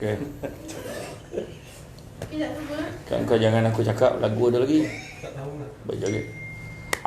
Okay. Kan kau jangan aku cakap lagu ada lagi. Baik jaga.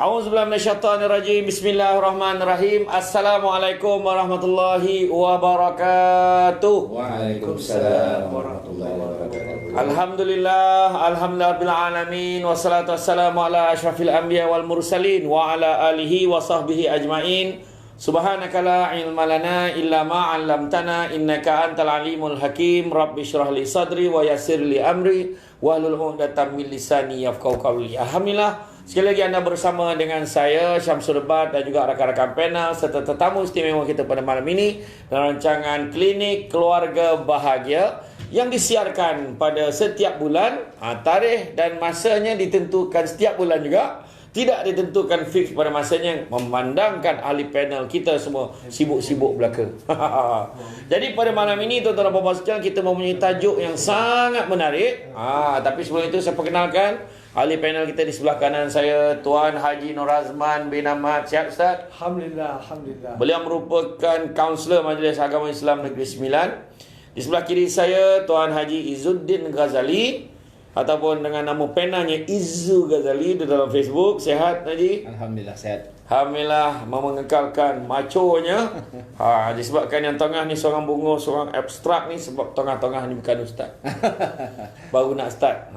A'udzubillahi minasyaitonirrajim. Bismillahirrahmanirrahim. Assalamualaikum warahmatullahi wabarakatuh. Waalaikumsalam warahmatullahi wabarakatuh. Alhamdulillah rabbil alamin, wassalatu wassalamu ala asyrafil anbiya wal mursalin wa ala alihi wa sahbihi ajmain. Subhanaka la ilma lana illa ma 'allamtana innaka antal alimul hakim. Rabbi shrah li sadri wa yassir li amri wahlul 'uqdatam min lisani yafqahu qawli. Alhamdulillah, sekali lagi anda bersama dengan saya Syamsul Debat dan juga rakan-rakan panel serta tetamu istimewa kita pada malam ini dalam rancangan Klinik Keluarga Bahagia yang disiarkan pada setiap bulan. Tarikh dan masanya ditentukan setiap bulan juga. Tidak ditentukan fix pada masanya, memandangkan ahli panel kita semua sibuk-sibuk belaka. Jadi pada malam ini tuan-tuan dan puan-puan sekalian, kita mempunyai tajuk yang sangat menarik. Tapi sebelum itu saya perkenalkan ahli panel kita di sebelah kanan saya, Tuan Haji Nur Azman bin Ahmad. Sihat Ustaz? Alhamdulillah. Beliau merupakan kaunselor Majlis Agama Islam Negeri Sembilan. Di sebelah kiri saya, Tuan Haji Izzuddin Ghazali, ataupun dengan nama penanya Izzu Ghazali di dalam Facebook. Sehat Haji? Alhamdulillah sehat. Alhamdulillah, mengekalkan maconya. Disebabkan yang tengah ni seorang bunga, seorang abstrak ni, sebab tengah-tengah ni bukan ustaz. Baru nak start.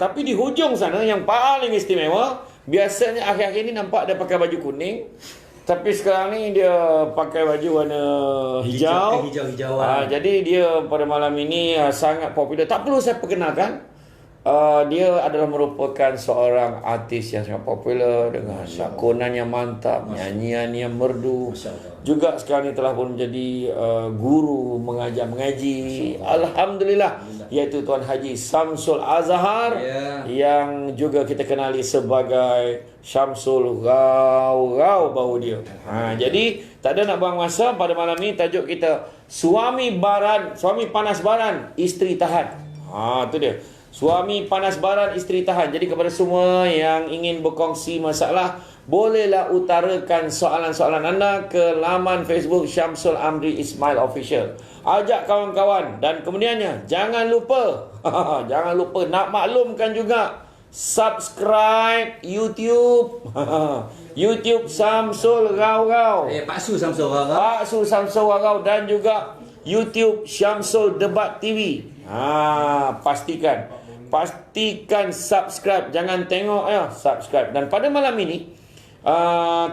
Tapi di hujung sana yang paling istimewa, biasanya akhir-akhir ni nampak dia pakai baju kuning, tapi sekarang ni dia pakai baju warna hijau. Hijau-hijauan. Jadi dia pada malam ini sangat popular. Tak perlu saya perkenalkan. Dia adalah merupakan seorang artis yang sangat popular dengan lakonan yang mantap, nyanyian yang merdu. Juga sekarang ini telah pun menjadi guru mengajar mengaji. Alhamdulillah, iaitu Tuan Haji Syamsul Azhar, yang juga kita kenali sebagai Syamsul Rau bau dia. Jadi tak ada nak buang masa. Pada malam ini tajuk kita suami panas baran, isteri tahan. Itu dia. Suami panas baran, isteri tahan. Jadi kepada semua yang ingin berkongsi masalah, bolehlah utarakan soalan-soalan anda ke laman Facebook Syamsul Amri Ismail Official. Ajak kawan-kawan, dan kemudiannya jangan lupa nak maklumkan juga subscribe YouTube YouTube Syamsul Rau. Paksu Syamsul Rau. Paksu Syamsul Rau, dan juga YouTube Syamsul Debat TV. Pastikan subscribe. Jangan tengok subscribe. Dan pada malam ini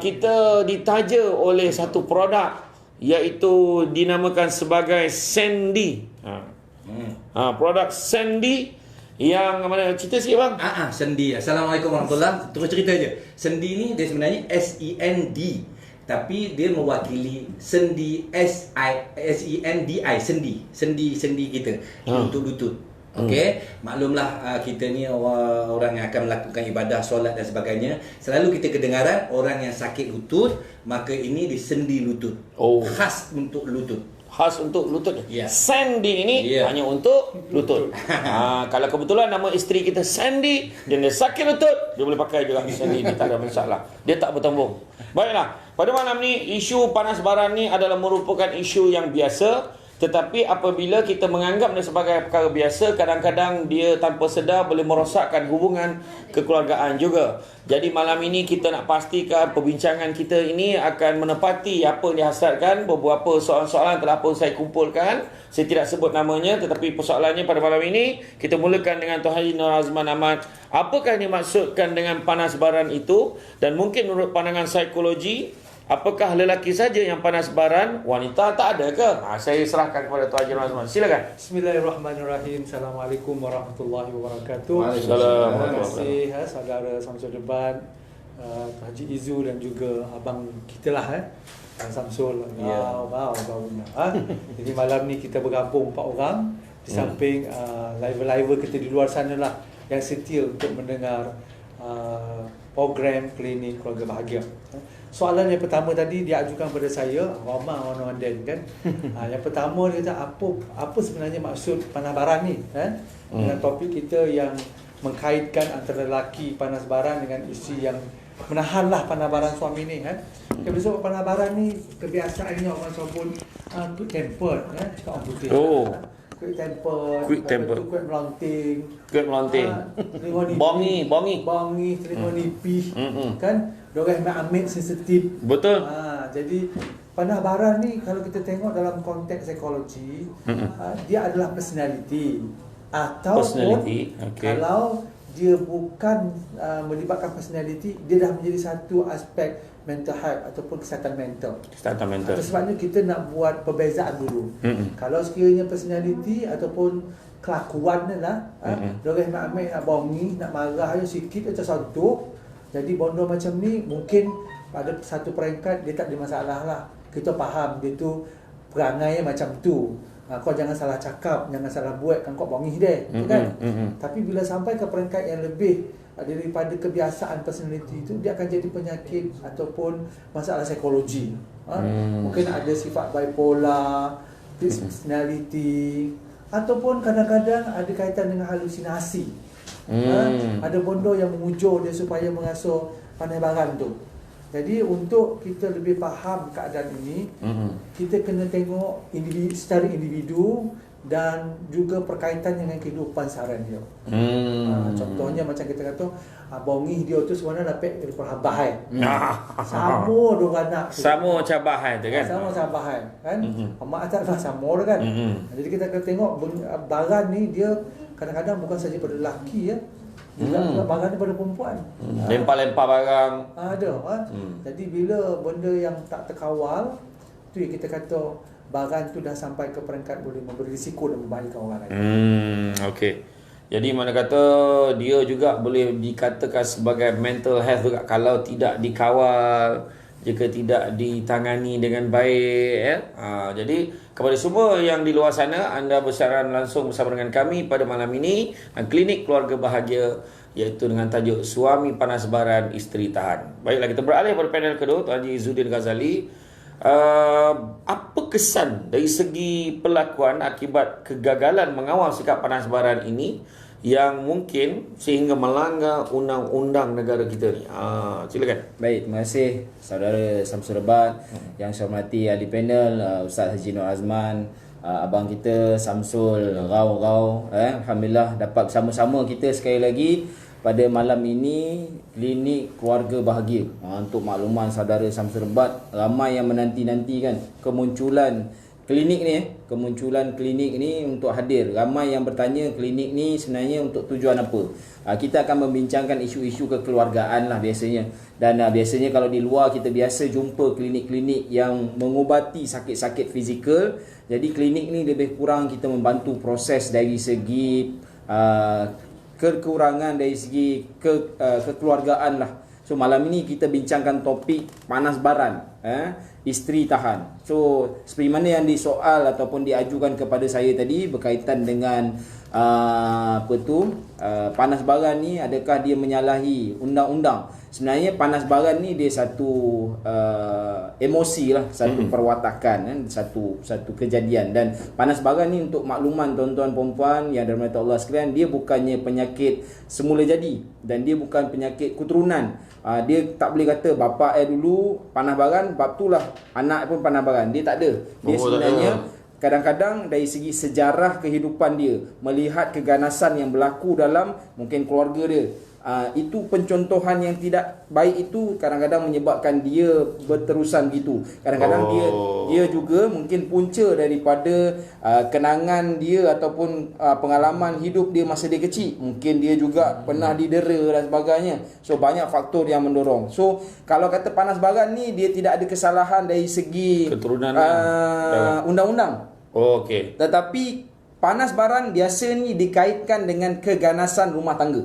kita ditaja oleh satu produk, iaitu dinamakan sebagai Sandy. Produk Sandy yang mana, cerita sikit bang. Sandy. Assalamualaikum warahmatullahi. Terus cerita je. Sandy ni dia sebenarnya SEND, tapi dia mewakili sendi SENDI, sendi kita untuk lutut. Okey, maklumlah kita ni orang yang akan melakukan ibadah, solat dan sebagainya. Selalu kita kedengaran orang yang sakit lutut, maka ini di sendi lutut. Khas untuk lutut. Khas untuk lutut. Sandy ini hanya untuk lutut. Kalau kebetulan nama isteri kita Sandy dan dia sakit lutut, dia boleh pakai juga Sandy ni, tak ada masalah. Dia tak bertembung. Baiklah, pada malam ni isu panas baran ni adalah merupakan isu yang biasa. Tetapi apabila kita menganggapnya sebagai perkara biasa, kadang-kadang dia tanpa sedar boleh merosakkan hubungan kekeluargaan juga. Jadi malam ini kita nak pastikan perbincangan kita ini akan menepati apa yang dihasratkan. Beberapa soalan-soalan telah pun saya kumpulkan. Saya tidak sebut namanya, tetapi persoalannya pada malam ini kita mulakan dengan Tuan Haji Nur Azman Ahmad. Apakah yang dimaksudkan dengan panas baran itu? Dan mungkin menurut pandangan psikologi, apakah lelaki saja yang panas baran, wanita tak ada ke? Saya serahkan kepada Tuan Haji Nur Azman. Silakan. Bismillahirrahmanirrahim. Assalamualaikum warahmatullahi wabarakatuh. Waalaikumsalam. Terima kasih saudara Syamsul Debat, Tuan Haji Izzu dan juga abang kita lah Syamsul. Baunya. Jadi malam ni kita bergabung 4 orang di samping live kita di luar sana lah yang setia untuk mendengar program Klinik Keluarga Bahagia. Soalan yang pertama tadi diajukan kepada saya, Rama Wanonden kan. Yang pertama dia kata apa sebenarnya maksud panas baran ni kan? Dengan topik kita yang mengkaitkan antara lelaki panas baran dengan isteri yang menahanlah panas baran suami ni kan. Sebab panas baran ni kebiasaannya orang sebut good tempered kan, cakap orang putih. quick temper, Quick temper. quick melonting. Quick melonting. Telinga nipis. Bongi, telinga nipis. Kan? Dorang ambil sensitif. Betul. Jadi panah barang ni kalau kita tengok dalam konteks psikologi, dia adalah personality. Ataupun kalau dia bukan melibatkan personality, dia dah menjadi satu aspek mental health ataupun kesihatan mental. Kesihatan mental. Sebabnya kita nak buat perbezaan dulu. Kalau sekiranya personality ataupun kelakuan ni lah, dorang nak ambil, nak bongi, nak marah je sikit atau sontok. Jadi bondo macam ni mungkin pada satu peringkat dia tak ada masalah lah. Kita faham dia tu perangai macam tu. Kau jangan salah cakap, jangan salah buat, kan kau bongi dia, kan? Tapi bila sampai ke peringkat yang lebih daripada kebiasaan personality itu, dia akan jadi penyakit ataupun masalah psikologi. Mungkin ada sifat bipolar, personality, ataupun kadang-kadang ada kaitan dengan halusinasi. Ada bondo yang mengujur dia supaya mengasuh pandai barang tu. Jadi untuk kita lebih faham keadaan ini, kita kena tengok secara individu dan juga berkaitan dengan kehidupan seharian dia. Contohnya macam kita kata, bongi dia tu sebenarnya dapat daripada bahai. Sama dua anak tu. Sama macam bahai tu kan? Sama macam bahai kan? Mak tak sama kan? Jadi kita kena tengok barang ni dia kadang-kadang bukan saja pada lelaki ya. Juga barang ni pada perempuan. Lempar-lempar barang. Ada. Jadi bila benda yang tak terkawal, tu yang kita kata barang tu dah sampai ke peringkat boleh memberi risiko dan membahayakan orang lain. Okey. Jadi mana kata dia juga boleh dikatakan sebagai mental health juga kalau tidak dikawal, jika tidak ditangani dengan baik ya. Jadi kepada semua yang di luar sana, anda bersiaran langsung bersama dengan kami pada malam ini, Klinik Keluarga Bahagia, iaitu dengan tajuk Suami Panas Baran, Isteri Tahan. Baiklah, kita beralih pada panel kedua, Tuan Haji Izzuddin Ghazali. Apa kesan dari segi pelakuan akibat kegagalan mengawal sikap panas baran ini yang mungkin sehingga melanggar undang-undang negara kita ni? Silakan. Baik, terima kasih saudara Samsul Rebat, yang saya hormati ahli panel, Ustaz Haji Nur Azman, abang kita Samsul Rau. Alhamdulillah dapat bersama-sama kita sekali lagi pada malam ini, Klinik Keluarga Bahagia. Untuk makluman saudara Samsul Rebat, ramai yang menanti-nantikan kemunculan klinik ni untuk hadir. Ramai yang bertanya klinik ni sebenarnya untuk tujuan apa. Kita akan membincangkan isu-isu kekeluargaan lah biasanya. Dan biasanya kalau di luar kita biasa jumpa klinik-klinik yang mengubati sakit-sakit fizikal. Jadi klinik ni lebih kurang kita membantu proses dari segi kekurangan dari segi kekeluargaan lah. So malam ini kita bincangkan topik panas baran, isteri tahan. So seperti mana yang disoal ataupun diajukan kepada saya tadi berkaitan dengan panas baran ni, adakah dia menyalahi undang-undang? Sebenarnya panas baran ni dia satu emosi lah, satu perwatakan, satu kejadian. Dan panas baran ni untuk makluman tuan-tuan perempuan yang dirahmati Allah sekalian, dia bukannya penyakit semula jadi dan dia bukan penyakit keturunan. Dia tak boleh kata bapa dulu panas baran, bab tu lah anak pun panas baran. Dia tak ada. Dia sebenarnya kadang-kadang dari segi sejarah kehidupan dia, melihat keganasan yang berlaku dalam mungkin keluarga dia, itu pencontohan yang tidak baik itu kadang-kadang menyebabkan dia berterusan gitu. Kadang-kadang dia juga mungkin punca daripada kenangan dia ataupun pengalaman hidup dia masa dia kecil. Mungkin dia juga pernah didera dan sebagainya. So banyak faktor yang mendorong. So kalau kata panas baran ni, dia tidak ada kesalahan dari segi keturunan undang-undang. Okey. Tetapi panas baran biasa ni dikaitkan dengan keganasan rumah tangga.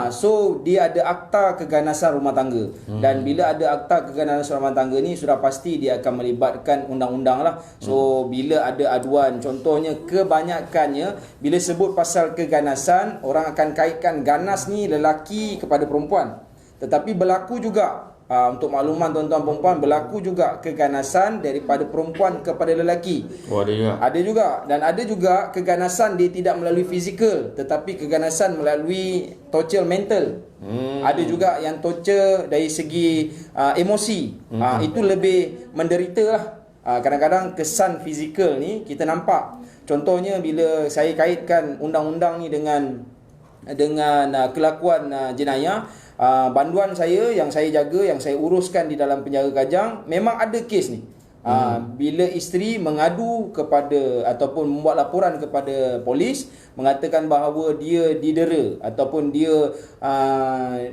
So dia ada akta keganasan rumah tangga. Dan bila ada akta keganasan rumah tangga ni, sudah pasti dia akan melibatkan undang-undang lah. So bila ada aduan, contohnya kebanyakannya bila sebut pasal keganasan, orang akan kaitkan ganas ni lelaki kepada perempuan. Tetapi berlaku juga, untuk makluman tuan-tuan perempuan, berlaku juga keganasan daripada perempuan kepada lelaki. Ada juga. Dan ada juga keganasan dia tidak melalui fizikal, tetapi keganasan melalui torture mental. Ada juga yang torture dari segi emosi. Itu lebih menderita lah. kadang-kadang kesan fizikal ni kita nampak. Contohnya bila saya kaitkan undang-undang ni dengan kelakuan jenayah, banduan saya yang saya jaga, yang saya uruskan di dalam penjara Kajang, memang ada kes ni. Bila isteri mengadu kepada ataupun membuat laporan kepada polis mengatakan bahawa dia didera ataupun dia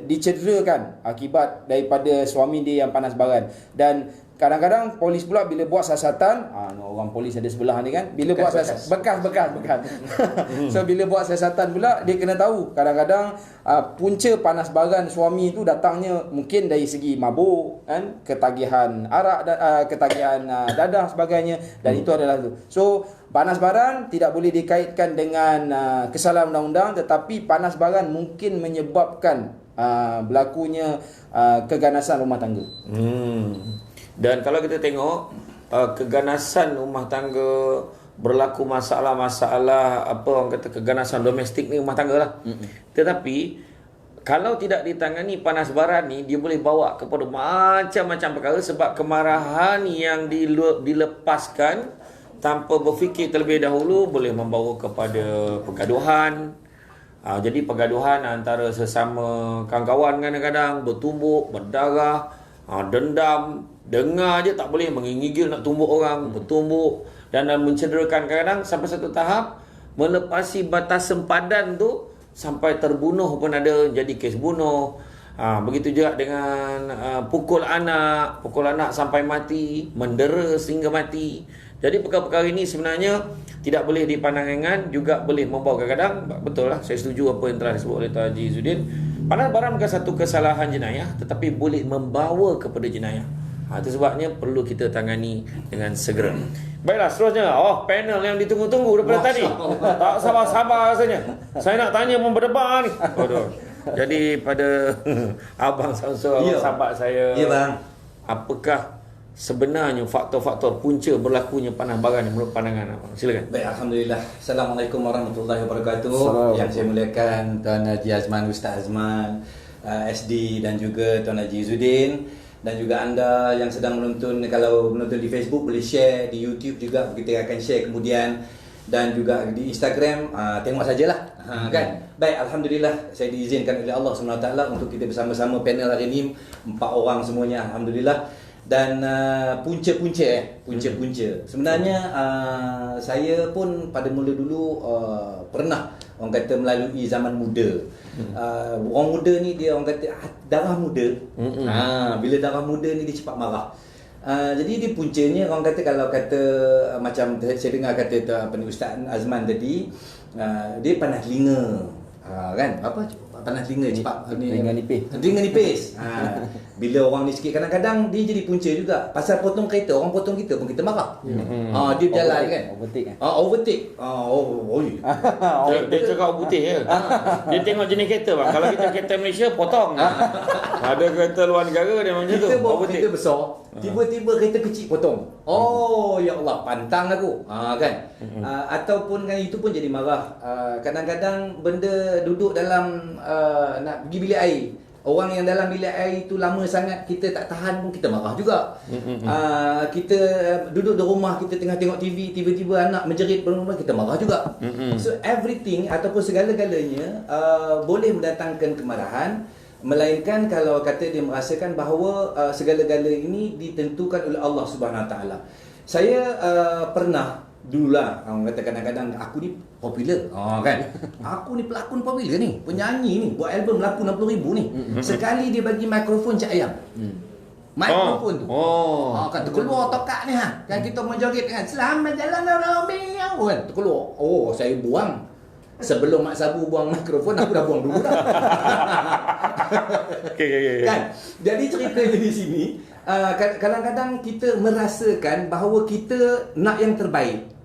dicederakan akibat daripada suami dia yang panas baran, dan kadang-kadang polis pula bila buat siasatan, orang polis ada sebelah ni kan, bila buat bekas. So bila buat siasatan pula dia kena tahu kadang-kadang punca panas baran suami tu datangnya mungkin dari segi mabuk kan, ketagihan arak, ketagihan dadah sebagainya, dan itu adalah tu. So panas baran tidak boleh dikaitkan dengan kesalahan undang-undang, tetapi panas baran mungkin menyebabkan berlakunya keganasan rumah tangga. Dan kalau kita tengok keganasan rumah tangga, berlaku masalah-masalah apa orang kata keganasan domestik ni rumah tangga lah. Tetapi kalau tidak ditangani panas baran ni, dia boleh bawa kepada macam-macam perkara, sebab kemarahan yang dilepaskan tanpa berfikir terlebih dahulu boleh membawa kepada pergaduhan. Jadi pergaduhan antara sesama kawan-kawan kadang-kadang bertumbuk, berdarah, dendam. Dengar je tak boleh, mengigil nak tumbuk orang, bertumbuk dan mencederakan, kadang-kadang sampai satu tahap melepasi batas sempadan tu sampai terbunuh pun ada, jadi kes bunuh. Begitu juga dengan pukul anak sampai mati, mendera sehingga mati. Jadi perkara-perkara ini sebenarnya tidak boleh dipandang ringan, juga boleh membawa kadang-kadang, betul lah, saya setuju apa yang telah disebut oleh Tuan Haji Izzuddin. Panas baran bukan satu kesalahan jenayah, tetapi boleh membawa kepada jenayah. Itu sebabnya perlu kita tangani dengan segera. Baiklah, seterusnya. Panel yang ditunggu-tunggu daripada tadi. Tak sabar-sabar rasanya. Saya nak tanya pun berdebar ni. Jadi pada Abang Samsul, sahabat saya. Ya bang. Apakah sebenarnya faktor-faktor punca berlakunya panas baran menurut pandangan abang? Silakan. Baik, alhamdulillah. Assalamualaikum warahmatullahi wabarakatuh. Yang saya muliakan Tuan Haji Azman, Ustaz Azman, SD, dan juga Tuan Haji Izzuddin, dan juga anda yang sedang menonton, kalau menonton di Facebook boleh share, di YouTube juga kita akan share kemudian, dan juga di Instagram, tengok sajalah, kan. Baik, alhamdulillah saya diizinkan oleh Allah SWT untuk kita bersama-sama panel hari ini, 4 orang semuanya, alhamdulillah. Dan punca-punca sebenarnya saya pun pada mula dulu pernah orang kata melalui zaman muda. Orang muda ni dia orang kata darah muda. Bila darah muda ni dia cepat marah. Jadi dia puncanya orang kata, kalau kata macam saya dengar kata apa ni Ustaz Azman tadi, dia panas telinga. Kan apa panas telinga cepat ni, telinga nipis. Bila orang ni sikit, kadang-kadang dia jadi punca juga. Pasal potong kereta, orang potong kita pun kita marah. Dia berjalan kan, overtake. Dia cakap overtake je. Dia tengok jenis kereta bang. Kalau kita kereta Malaysia potong. Ada kereta luar negara dia macam tu. Kita bawa kereta besar, tiba-tiba kereta kecil potong. Ya Allah, pantang aku. Kan. Ataupun kan itu pun jadi marah. Kadang-kadang benda duduk dalam nak pergi bilik air. Orang yang dalam bilik air itu lama sangat, kita tak tahan pun kita marah juga. Kita duduk di rumah, kita tengah tengok TV, tiba-tiba anak menjerit berumah, kita marah juga. So everything ataupun segala-galanya boleh mendatangkan kemarahan, melainkan kalau kata dia merasakan bahawa segala-gala ini ditentukan oleh Allah Subhanahu Wa Taala. Saya pernah dululah orang kata kadang-kadang aku ni popular, kan. Aku ni pelakon popular ni, penyanyi ni, buat album laku 60,000 ni. Sekali dia bagi mikrofon cak ayam. Mikrofon tu. Kata keluar tokak ni kan kita menjoget kan, selamat jalan Romeo kan. Terkeluar. Saya buang. Sebelum Mak Sabu buang mikrofon, aku dah buang dulu dah. Okay. Kan? Jadi ceritanya di sini, kadang-kadang kita merasakan bahawa kita nak yang terbaik.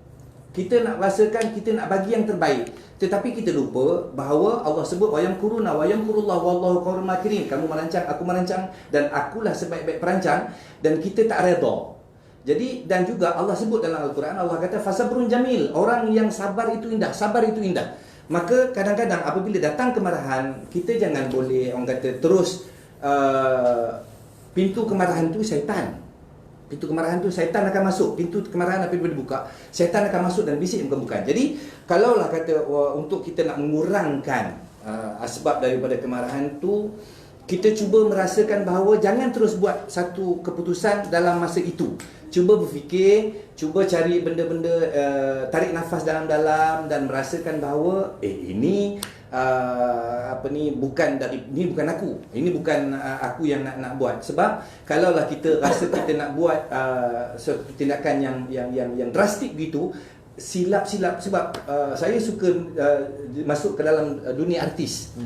Kita nak rasakan, kita nak bagi yang terbaik. Tetapi kita lupa bahawa Allah sebut wayamkuruna wayamkurullah wallahu khairul makirin. Kamu merancang, aku merancang, dan akulah sebaik-baik perancang, dan kita tak redha. Jadi, dan juga Allah sebut dalam Al-Quran, Allah kata fasabrun jamil. Orang yang sabar itu indah, sabar itu indah. Maka kadang-kadang apabila datang kemarahan, kita jangan boleh orang kata terus pintu kemarahan itu syaitan. Pintu kemarahan tu syaitan akan masuk. Pintu kemarahan apabila dibuka, syaitan akan masuk dan bisik bukan-bukan. Jadi kalaulah kata untuk kita nak mengurangkan asbab daripada kemarahan tu, kita cuba merasakan bahawa jangan terus buat satu keputusan dalam masa itu. Cuba berfikir, cuba cari benda-benda, tarik nafas dalam-dalam dan merasakan bahawa ini bukan aku. Ini bukan aku yang nak buat. Sebab kalaulah kita rasa kita nak buat suatu tindakan yang drastik gitu, silap sebab saya suka masuk ke dalam dunia artis.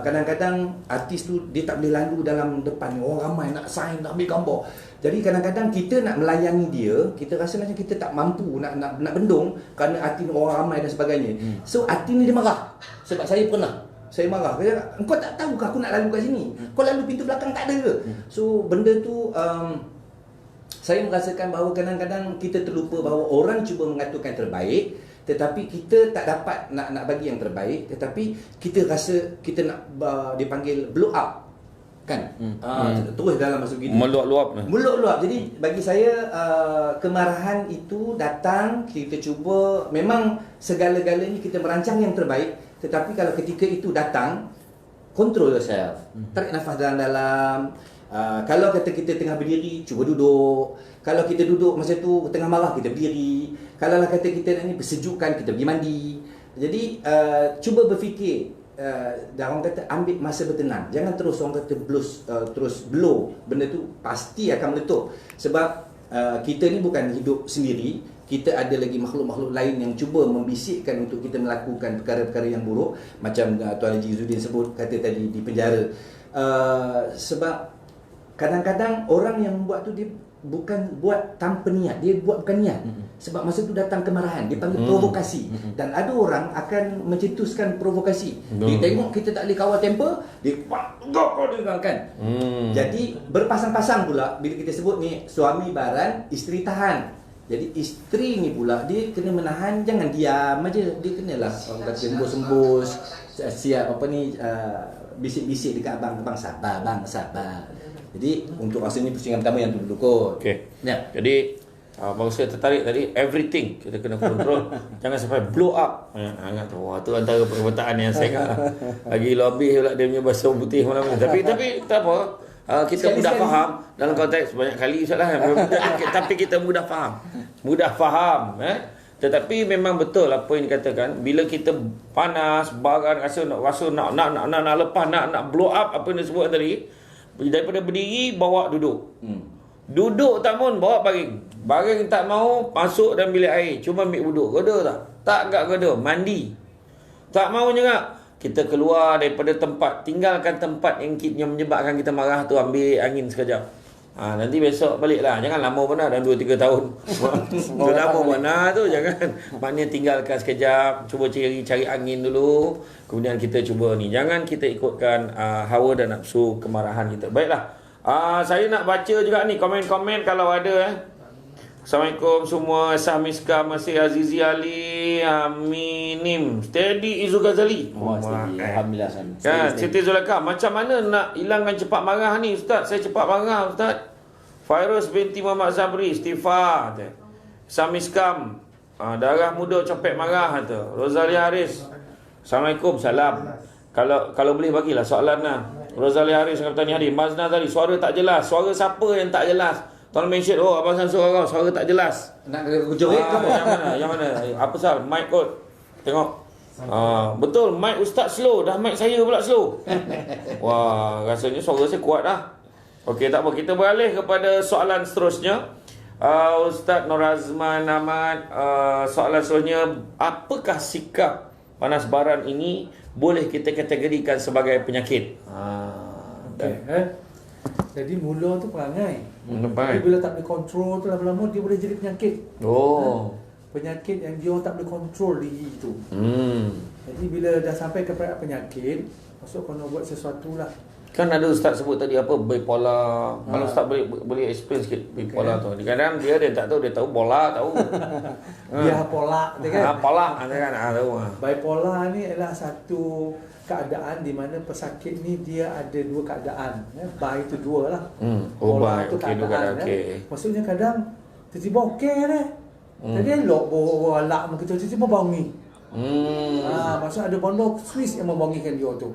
Kadang-kadang artis tu dia tak boleh lalu dalam depan orang ramai nak sign, nak ambil gambar. Jadi kadang-kadang kita nak melayani dia, kita rasa macam kita tak mampu nak bendung kerana artis orang ramai dan sebagainya. So artis ni dia marah. Sebab saya marah. Dia kata, "Engkau tak tahu ke aku nak lalu kat sini? Kau lalu pintu belakang tak ada ke?" So benda tu saya merasakan bahawa kadang-kadang kita terlupa bahawa orang cuba mengaturkan terbaik, tetapi kita tak dapat nak bagi yang terbaik, tetapi kita rasa kita nak dipanggil blow up, kan? Terus dalam masuk gitu. Meluap. Jadi bagi saya kemarahan itu datang, kita cuba, memang segala-galanya kita merancang yang terbaik, tetapi kalau ketika itu datang, control yourself. Tarik nafas dalam-dalam. Kalau kata kita tengah berdiri, cuba duduk. Kalau kita duduk masa tu tengah marah, kita berdiri. Kalau lah kata kita nak ni bersejukan, kita pergi mandi. Jadi cuba berfikir, orang kata ambil masa bertenang. Jangan terus orang kata terus blow. Benda tu pasti akan meletup. Sebab kita ni bukan hidup sendiri. Kita ada lagi makhluk-makhluk lain yang cuba membisikkan untuk kita melakukan perkara-perkara yang buruk. Macam Tuan Haji Izzuddin sebut, kata tadi di penjara. Sebab kadang-kadang orang yang buat tu dia bukan buat tanpa niat, dia buat bukan niat. Sebab masa tu datang kemarahan, dia panggil provokasi. Dan ada orang akan mencetuskan provokasi. Dia tengok kita tak boleh kawal temper, dia kan. Jadi berpasang-pasang pula bila kita sebut ni suami baran, isteri tahan. Jadi isteri ni pula dia kena menahan, jangan diam aja. Dia kenalah orang kata embus-embus, siap bisik-bisik dekat abang sabar. Jadi untuk rasa ni pusingan pertama yang tu dulu kot. Okey. Ya. Jadi baru saya tertarik tadi, everything kita kena kontrol. Jangan sampai blow up. Ingat tu. Wah, tu antara perkataan yang saya ingat. Lagi lebih pula dia punya bahasa putih malam ni. Tapi tak apa. Kita mudah faham dalam konteks banyak kali Ustaz lah. Tapi kita mudah faham. Tetapi memang betul apa yang dikatakan, bila kita panas, barang rasa nak lepas, nak blow up apa yang disebut tadi, daripada berdiri bawa duduk. Duduk tak pun bawa baring. Baring tak mau masuk dalam bilik air, cuma ambil duduk. Goda tak agak goda, mandi. Tak mau juga. Kita keluar daripada tempat, tinggalkan tempat yang menyebabkan kita marah tu, ambil angin sekejap. Nanti besok baliklah. Jangan lama benar dalam 2-3 tahun. Dah lama benar tu, jangan. Maknanya tinggalkan sekejap, cuba cari angin dulu. Kemudian kita cuba ni. Jangan kita ikutkan hawa dan nafsu kemarahan kita. Baiklah. Saya nak baca juga ni komen-komen kalau ada. Assalamualaikum semua. Sahmiska Masih Azizi Ali Aminim Steady Izu Ghazali. Alhamdulillah. Kan, Siti Zulaikha, macam mana nak hilangkan cepat marah ni Ustaz? Saya cepat marah Ustaz. Fairuz binti Muhammad Zabri, istighfar. Samiskam, darah muda copet marah tu. Rosalia Haris. Assalamualaikum, salam. Kalau boleh bagilah soalan lah. Rosalia Haris kata ni hari. Mazna tadi suara tak jelas. Suara siapa yang tak jelas? Tuan mention, Abang Samsul orang suara tak jelas. Nak kejoget ke apa? Yang mana? Apa sal? Mic kot. Tengok. Betul, mic Ustaz slow. Dah mic saya pula slow. Wah, rasanya suara saya kuat dah. Okey, tak apa. Kita beralih kepada soalan seterusnya. Ustaz Nur Azman Ahmad, soalan seterusnya, apakah sikap panas baran ini boleh kita kategorikan sebagai penyakit? Jadi mula tu perangai. Tapi bila tak boleh kontrol tu lama-lama dia boleh jadi penyakit. Penyakit yang dia tak boleh kontrol diri tu. Jadi bila dah sampai kepada penyakit, maksud kena buat sesuatu lah. Kan ada ustaz sebut tadi apa bipolar. Kalau ustaz boleh explain sikit bipolar tu. Kadang dia tak tahu, dia tahu bola tahu. Dia pola dia kan. Pola ada kan tahu. Bipolar ni adalah satu keadaan di mana pesakit ni dia ada dua keadaan. Bi itu dua lah. Polar tu okey, dua keadaan, okey. Maksudnya kadang tiba-tiba okey deh. Tadi elok bolak begitu tiba-tiba bangi. Maksud ada benda Swiss yang membangikan dia tu.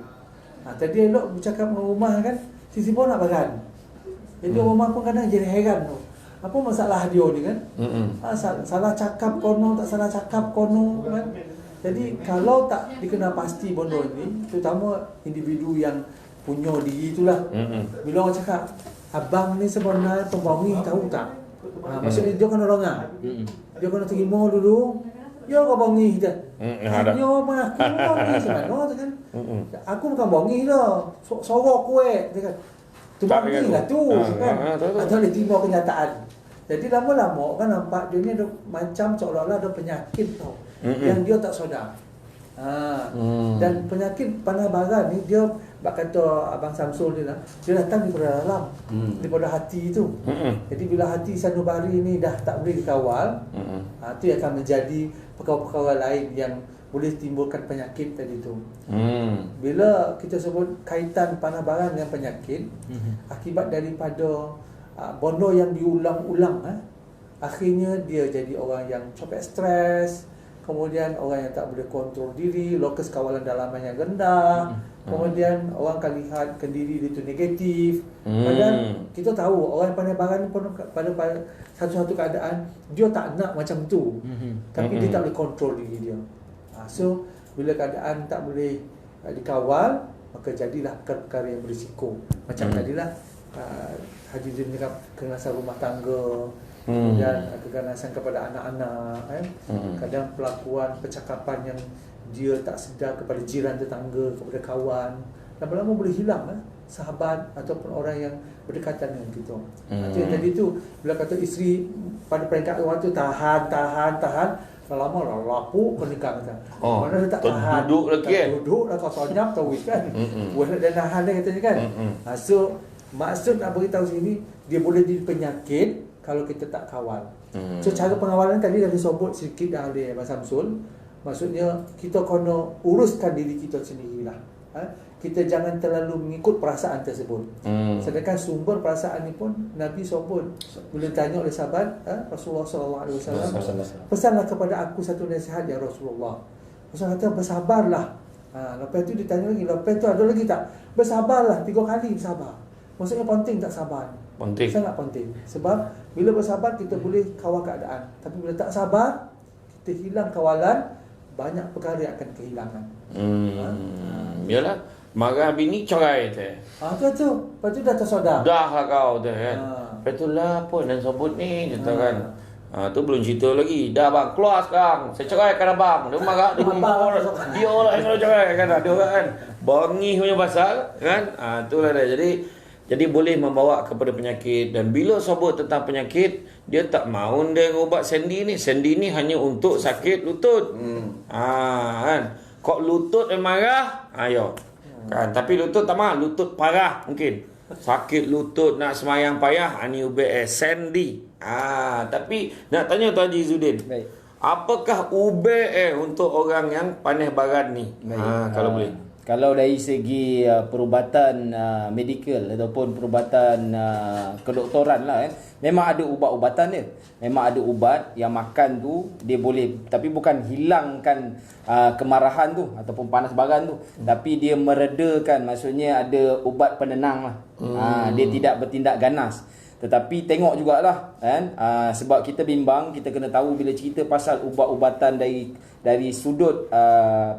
Tadi elok bercakap dengan rumah kan, tiba-tiba nak bagan. Jadi rumah pun kadang jadi heran tu. Apa masalah dia ni kan? Salah cakap kono, tak salah cakap kono kan? Jadi kalau tak dikenal pasti benda ni, terutama individu yang punya diri itulah. Bila orang cakap, abang ni sebenarnya pembangi tahu tak? Maksudnya dia kena rongah. Dia kena terima dulu. Ya kau bongi dah. Ya mengaku bongi sebenarnya tu kan. Aku bukan bongi dah. Sorok kuat dia kan. Tu bongi lah tu kan. Atau dia terima kenyataan. Jadi lama-lama kan nampak dia ni ada macam seolah-olah ada penyakit tau. Yang dia tak sedar. Dan penyakit panah baran ni dia bak kata Abang Samsul dia datang daripada dalam, daripada hati tu. Jadi bila hati sanubari ni dah tak boleh dikawal, tu yang akan menjadi perkara-perkara lain yang boleh timbulkan penyakit tadi tu. Bila kita sebut kaitan panah baran dengan penyakit, akibat daripada bondo yang diulang-ulang, akhirnya dia jadi orang yang cepat stres. Kemudian orang yang tak boleh kontrol diri, lokus kawalan dalamannya rendah. Kemudian orang akan lihat diri dia itu negatif. Padahal kita tahu orang yang pandai barang pun pada satu-satu keadaan dia tak nak macam tu. Tapi dia tak boleh kontrol diri dia. So bila keadaan tak boleh dikawal, maka jadilah perkara-perkara yang berisiko. Macam tadilah Haji Zin cakap keganasan rumah tangga, kemudian keganasan kepada anak-anak, kadang pelakuan percakapan yang dia tak sedar kepada jiran tetangga, kepada kawan, lama-lama boleh hilang sahabat ataupun orang yang berdekatan dengan kita. Itu yang tadi tu bila kata isteri pada peringkat orang tu tahan, lama lapuk pernikahan kata. Mana dia tak tahan, duduk lagi kan. Duduk lah kau sonyap tahu kan. Buat dan nahan dia katanya kan. So maksud nak beritahu sini dia boleh jadi penyakit kalau kita tak kawal. So cara pengawalan tadi dah disebut sedikit dah oleh Abang Samsul. Maksudnya kita kena uruskan diri kita sendirilah. Kita jangan terlalu mengikut perasaan tersebut. Sedangkan sumber perasaan ni pun Nabi sebut bila ditanya oleh sahabat Rasulullah sallallahu alaihi wasallam, pesanlah kepada aku satu nasihat ya Rasulullah. Rasulullah kata bersabarlah. Lepas tu ditanya lagi, lepas tu ada lagi tak? Bersabarlah 3 kali bersabar. Maksudnya penting tak sabar? Penting. Sangat penting. Sebab bila bersabar kita boleh kawal keadaan. Tapi bila tak sabar, kita hilang kawalan, banyak perkara yang akan kehilangan. Yalah, marah bini cerai teh. Tu. Lepas tu dah tersedar. Dah lah kau tu kan. Lepas tu lah apa dan sebut ni kata kan. Tu belum cerita lagi. Dah bang keluar sekarang. Saya ceraikan abang. Dia marah dia marah. Dia lah yang kalau cerai kan ada kan. Bangih punya pasal kan. Itulah dia. Jadi boleh membawa kepada penyakit. Dan bila sebut tentang penyakit, dia tak mahu dia ubat sendi ni. Sendi ni hanya untuk sakit lutut. Kan. Kok lutut yang marah, ayo. Kan, tapi lutut tak marah, lutut parah mungkin. Sakit lutut nak semayang payah, ni ubat sendi. Tapi nak tanya Tuan Haji Izzuddin. Baik. Apakah ubat untuk orang yang panas baran ni? Kalau boleh. Kalau dari segi perubatan medical ataupun perubatan kedoktoran lah memang ada ubat-ubatan dia. Memang ada ubat yang makan tu dia boleh, tapi bukan hilangkan kemarahan tu ataupun panas baran tu, tapi dia meredakan, maksudnya ada ubat penenang lah. Dia tidak bertindak ganas. Tetapi tengok jugalah kan, sebab kita bimbang, kita kena tahu bila cerita pasal ubat-ubatan dari sudut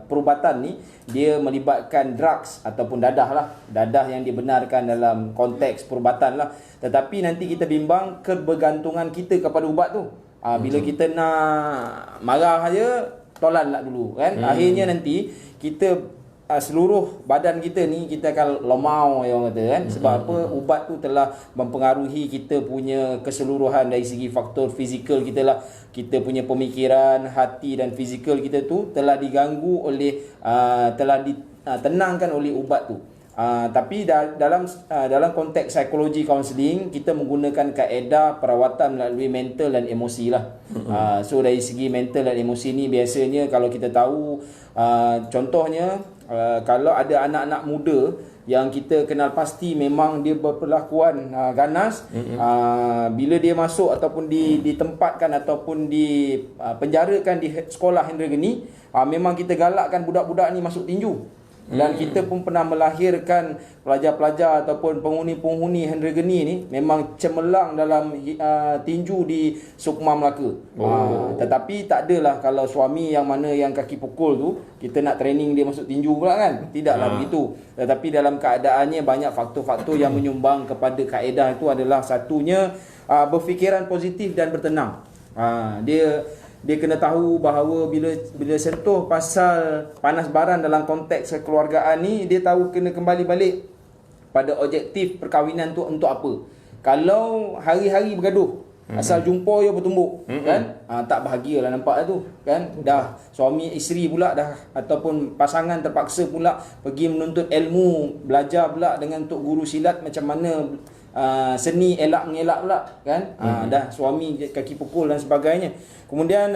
perubatan ni, dia melibatkan drugs ataupun dadah lah, dadah yang dibenarkan dalam konteks perubatan lah. Tetapi nanti kita bimbang kebergantungan kita kepada ubat tu. Bila kita nak marah aja, tolan lah dulu kan. Akhirnya nanti kita seluruh badan kita ni kita akan lemau yang orang kata kan. Sebab apa? Ubat tu telah mempengaruhi kita punya keseluruhan dari segi faktor fizikal kita lah. Kita punya pemikiran, hati dan fizikal kita tu telah diganggu oleh telah ditenangkan oleh ubat tu. Tapi dalam konteks psikologi kaunseling, kita menggunakan kaedah perawatan melalui mental dan emosi lah. So dari segi mental dan emosi ni biasanya kalau kita tahu, contohnya kalau ada anak-anak muda yang kita kenal pasti memang dia berperlakuan ganas, bila dia masuk ataupun ditempatkan ataupun dipenjarakan di sekolah Hendra Geni, memang kita galakkan budak-budak ni masuk tinju. Dan kita pun pernah melahirkan pelajar-pelajar ataupun penghuni-penghuni Hendra Geni ni memang cemerlang dalam tinju di Sukma Melaka. Tetapi tak adalah kalau suami yang mana yang kaki pukul tu, kita nak training dia masuk tinju pula kan. Tidaklah begitu. Tetapi dalam keadaannya banyak faktor-faktor yang menyumbang kepada kaedah itu adalah satunya berfikiran positif dan bertenang. Dia kena tahu bahawa bila sentuh pasal panas baran dalam konteks kekeluargaan ni, dia tahu kena kembali balik pada objektif perkahwinan tu untuk apa. Kalau hari-hari bergaduh, asal jumpa je bertumbuk, kan? Tak bahagialah nampak tu, kan? Dah suami isteri pula dah ataupun pasangan terpaksa pula pergi menuntut ilmu, belajar pula dengan tok guru silat macam mana seni elak mengelak pula, kan? Dah suami kaki pukul dan sebagainya. Kemudian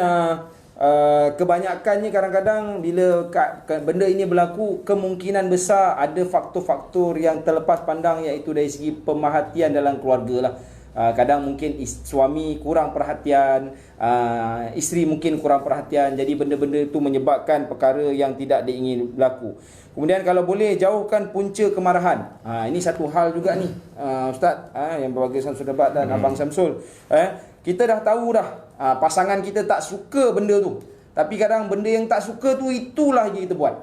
kebanyakannya kadang-kadang bila benda ini berlaku, kemungkinan besar ada faktor-faktor yang terlepas pandang, iaitu dari segi pemerhatian dalam keluarga lah. Kadang mungkin suami kurang perhatian, isteri mungkin kurang perhatian. Jadi benda-benda itu menyebabkan perkara yang tidak diingin berlaku. Kemudian kalau boleh jauhkan punca kemarahan. Ini satu hal juga ni, Ustaz, yang berbagai Samsul Debat dan Abang Samsul. Kita dah tahu dah pasangan kita tak suka benda tu. Tapi kadang benda yang tak suka tu itulah je kita buat.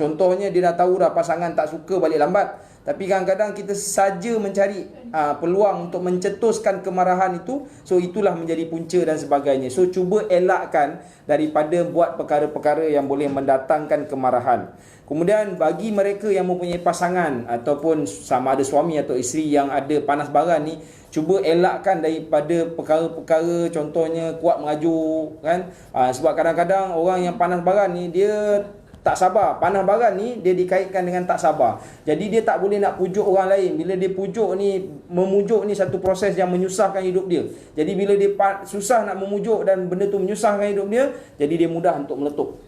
Contohnya dia dah tahu dah pasangan tak suka balik lambat. Tapi kadang-kadang kita saja mencari peluang untuk mencetuskan kemarahan itu. So itulah menjadi punca dan sebagainya. So cuba elakkan daripada buat perkara-perkara yang boleh mendatangkan kemarahan. Kemudian bagi mereka yang mempunyai pasangan ataupun sama ada suami atau isteri yang ada panas baran ni, cuba elakkan daripada perkara-perkara contohnya kuat mengaju, kan? Sebab kadang-kadang orang yang panas baran ni dia tak sabar. Panas baran ni dia dikaitkan dengan tak sabar. Jadi dia tak boleh nak pujuk orang lain. Bila dia pujuk ni, memujuk ni satu proses yang menyusahkan hidup dia. Jadi bila dia susah nak memujuk dan benda tu menyusahkan hidup dia, jadi dia mudah untuk meletup.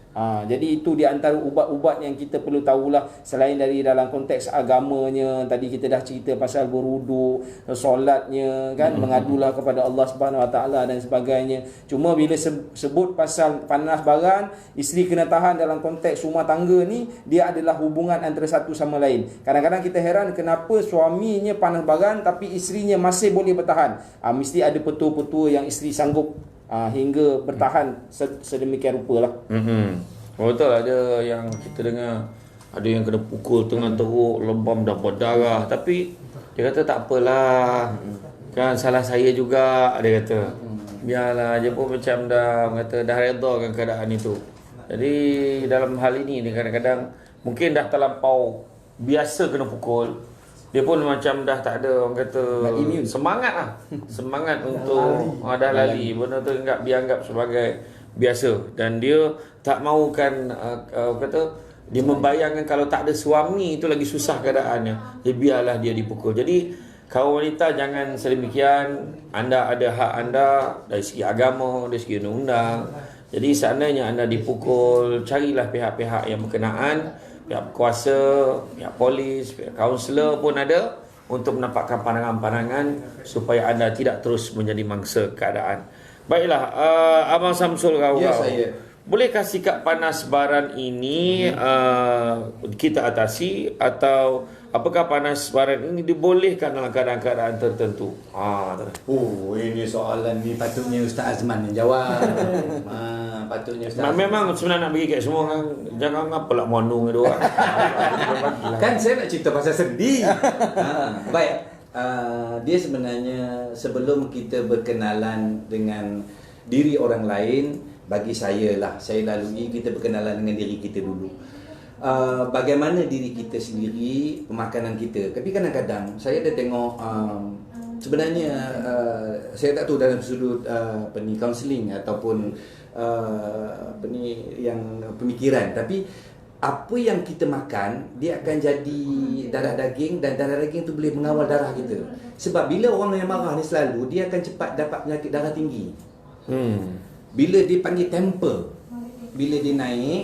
Jadi itu di antara ubat-ubat yang kita perlu tahulah. Selain dari dalam konteks agamanya, tadi kita dah cerita pasal berwuduk, solatnya, kan, mengadulah kepada Allah Subhanahu Wa Taala dan sebagainya. Cuma bila sebut pasal panas baran, isteri kena tahan dalam konteks rumah tangga ni, dia adalah hubungan antara satu sama lain. Kadang-kadang kita heran kenapa suaminya panas baran tapi isterinya masih boleh bertahan. Mesti ada petua-petua yang isteri sanggup hingga bertahan sedemikian rupa lah. Betul, ada yang kita dengar, ada yang kena pukul tengah teruk, lebam dah berdarah, tapi dia kata tak apalah, kan salah saya juga, dia kata. Biarlah, dia pun macam dah redha dengan keadaan itu. Jadi dalam hal ini ni kadang-kadang mungkin dah terlampau biasa kena pukul. Dia pun macam dah tak ada, orang kata, semangat lah. Semangat untuk dah lali. Benda tu dianggap sebagai biasa. Dan dia tak mahukan, kata, dia membayangkan kalau tak ada suami itu lagi susah keadaannya. Jadi biarlah dia dipukul. Jadi kaum wanita jangan sedemikian. Anda ada hak anda dari segi agama, dari segi undang-undang. Jadi seandainya anda dipukul, carilah pihak-pihak yang berkenaan, pihak kuasa, pihak polis, pihak kaunselor pun ada untuk menampakkan pandangan-pandangan supaya anda tidak terus menjadi mangsa keadaan. Baiklah, Abang Samsul Rao. Ya, saya. Bolehkah sikap panas baran ini kita atasi, atau apakah panas baran ini dibolehkan dalam keadaan-keadaan tertentu? Ini soalan ni patutnya Ustaz Azman yang jawab. Patutnya Ustaz. Memang sebenarnya nak bagi kat semua orang, jangan apalah monong dia orang. Kan saya nak cerita pasal sedih. Baik. Dia sebenarnya sebelum kita berkenalan dengan diri orang lain, bagi saya lalui kita berkenalan dengan diri kita dulu. Bagaimana diri kita sendiri, pemakanan kita. Tapi kadang-kadang saya ada tengok, sebenarnya saya tak tahu dalam sudut kaunseling ataupun yang pemikiran, tapi apa yang kita makan dia akan jadi darah daging, dan darah daging tu boleh mengawal darah kita. Sebab bila orang yang marah ni selalu dia akan cepat dapat penyakit darah tinggi. Bila dia panggil temper, bila dia naik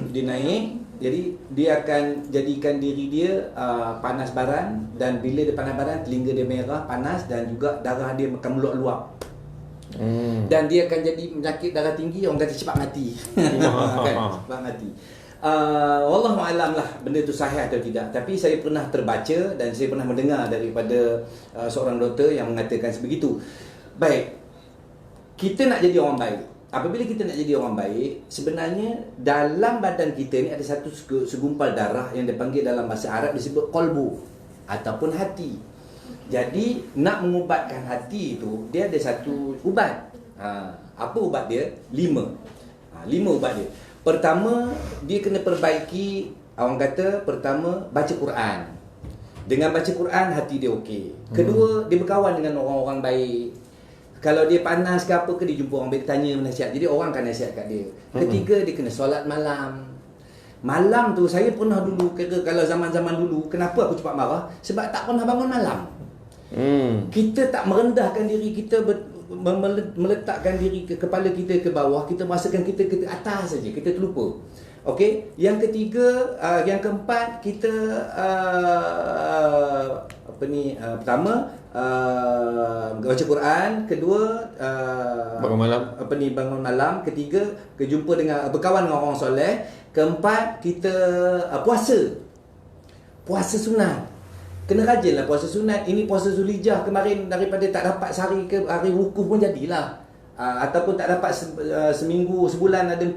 dia naik, jadi dia akan jadikan diri dia panas baran, dan bila dia panas baran telinga dia merah panas, dan juga darah dia akan meluap-luap. Dan dia akan jadi penyakit darah tinggi, orang kata cepat mati. Kan? Cepat mati. Wallahualam lah benda tu sahih atau tidak, tapi saya pernah terbaca dan saya pernah mendengar daripada seorang doktor yang mengatakan sebegitu. Baik, kita nak jadi orang baik. Apabila kita nak jadi orang baik, sebenarnya dalam badan kita ni ada satu segumpal darah yang dipanggil dalam bahasa Arab disebut qalbu ataupun hati. Jadi nak mengubatkan hati itu, dia ada satu ubat. Apa ubat dia? 5 ubat dia. Pertama, dia kena perbaiki, orang kata pertama baca Quran. Dengan baca Quran hati dia okey. Kedua, dia berkawan dengan orang-orang baik. Kalau dia panas ke apa ke, dia jumpa orang baik, tanya nasihat. Jadi orang akan nasihat kat dia. Ketiga, dia kena solat malam. Malam tu saya pernah dulu, kira kalau zaman-zaman dulu, kenapa aku cepat marah? Sebab tak pernah bangun malam. Kita tak merendahkan diri kita, meletakkan diri kepala kita ke bawah, kita merasakan kita ke atas saja, kita terlupa. Okey, yang ketiga, yang keempat, kita pertama baca Quran, kedua bangun malam. bangun malam, ketiga berjumpa dengan berkawan dengan orang soleh, keempat kita puasa sunat. Kena rajinlah puasa sunat. Ini puasa Zulhijjah kemarin, daripada tak dapat sehari ke hari wukuf pun jadilah. Ataupun tak dapat seminggu, sebulan ada 4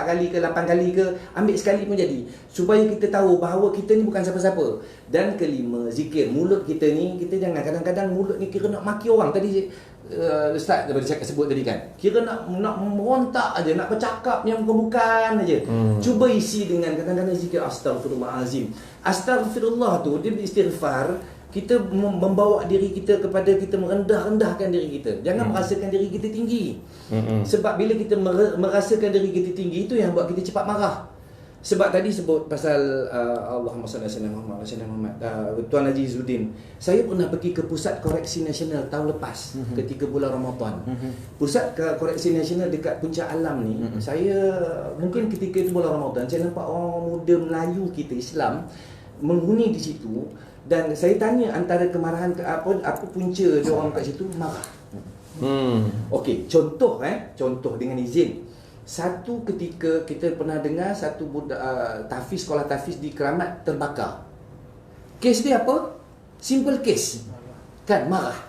kali ke 8 kali ke, ambil sekali pun jadi. Supaya kita tahu bahawa kita ni bukan siapa-siapa. Dan kelima, zikir. Mulut kita ni, kita jangan kadang-kadang mulut ni kira nak maki orang. Tadi Ustaz daripada cakap sebut tadi kan, kira nak merontak aja, nak bercakap yang bukan aja. Cuba isi dengan kadang-kadang zikir astagfirullahalazim. Astagfirullah tu dia beristighfar, kita membawa diri kita kepada kita merendah-rendahkan diri kita. Jangan merasakan diri kita tinggi. Sebab bila kita merasakan diri kita tinggi, itu yang buat kita cepat marah. Sebab tadi sebut pasal Allahumma salli ala Muhammad, Tuan Haji Izzuddin. Saya pernah pergi ke Pusat Koreksi Nasional tahun lepas, ketika bulan Ramadan. Pusat Koreksi Nasional dekat Puncak Alam ni, saya mungkin ketika itu bulan Ramadan, saya nampak orang muda Melayu kita Islam menghuni di situ. Dan saya tanya antara kemarahan apa punca dia orang kat situ marah. Okey, contoh dengan izin. Satu ketika kita pernah dengar satu budak tahfiz, sekolah tahfiz di Keramat terbakar. Kes dia apa? Simple case. Kan marah.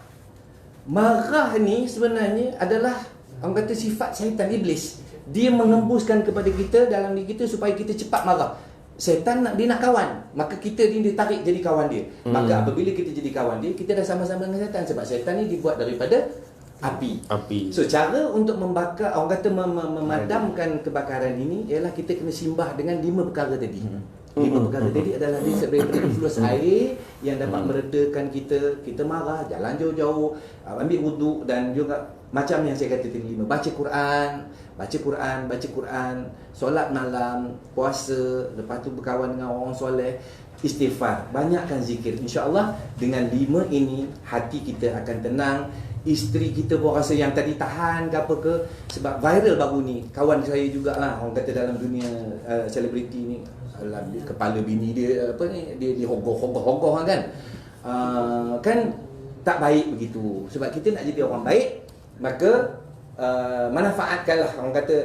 Marah ni sebenarnya adalah orang kata sifat syaitan iblis. Dia mengembuskan kepada kita dalam diri kita supaya kita cepat marah. Syaitan dia nak kawan, maka kita ni ditarik jadi kawan dia. Maka apabila kita jadi kawan dia, kita dah sama-sama dengan syaitan. Sebab syaitan ni dibuat daripada api. So cara untuk membakar, orang kata memadamkan kebakaran ini ialah kita kena simbah dengan 5 perkara tadi. 5 perkara tadi adalah daripada influence air yang dapat meredakan kita marah, jalan jauh-jauh, ambil wuduk, dan juga macam yang saya kata tadi 5, baca Quran, solat malam, puasa, lepas tu berkawan dengan orang soleh, istighfar, banyakkan zikir. InsyaAllah dengan 5 ini hati kita akan tenang. Isteri kita pun rasa yang tadi tahan ke apa ke. Sebab viral baru ni, kawan saya jugalah, orang kata dalam dunia selebriti ni, kepala bini dia dia hogoh kan. Kan tak baik begitu. Sebab kita nak jadi orang baik, maka manfaatkanlah, orang kata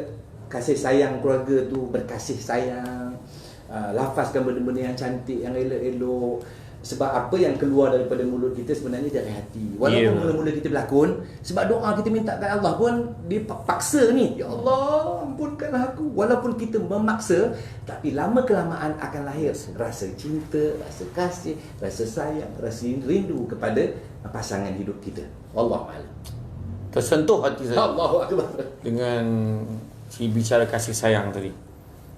kasih sayang keluarga tu, berkasih sayang, lafazkan benda-benda yang cantik, yang elok-elok. Sebab apa yang keluar daripada mulut kita sebenarnya dari hati. Walaupun mula-mula kita berlakon, sebab doa kita minta kat Allah pun dia paksa ni, ya Allah ampunkanlah aku. Walaupun kita memaksa, tapi lama kelamaan akan lahir rasa cinta, rasa kasih, rasa sayang, rasa rindu kepada pasangan hidup kita. Wallahualam. Tersentuh hati saya Allahu akbar dengan si bicara kasih sayang tadi.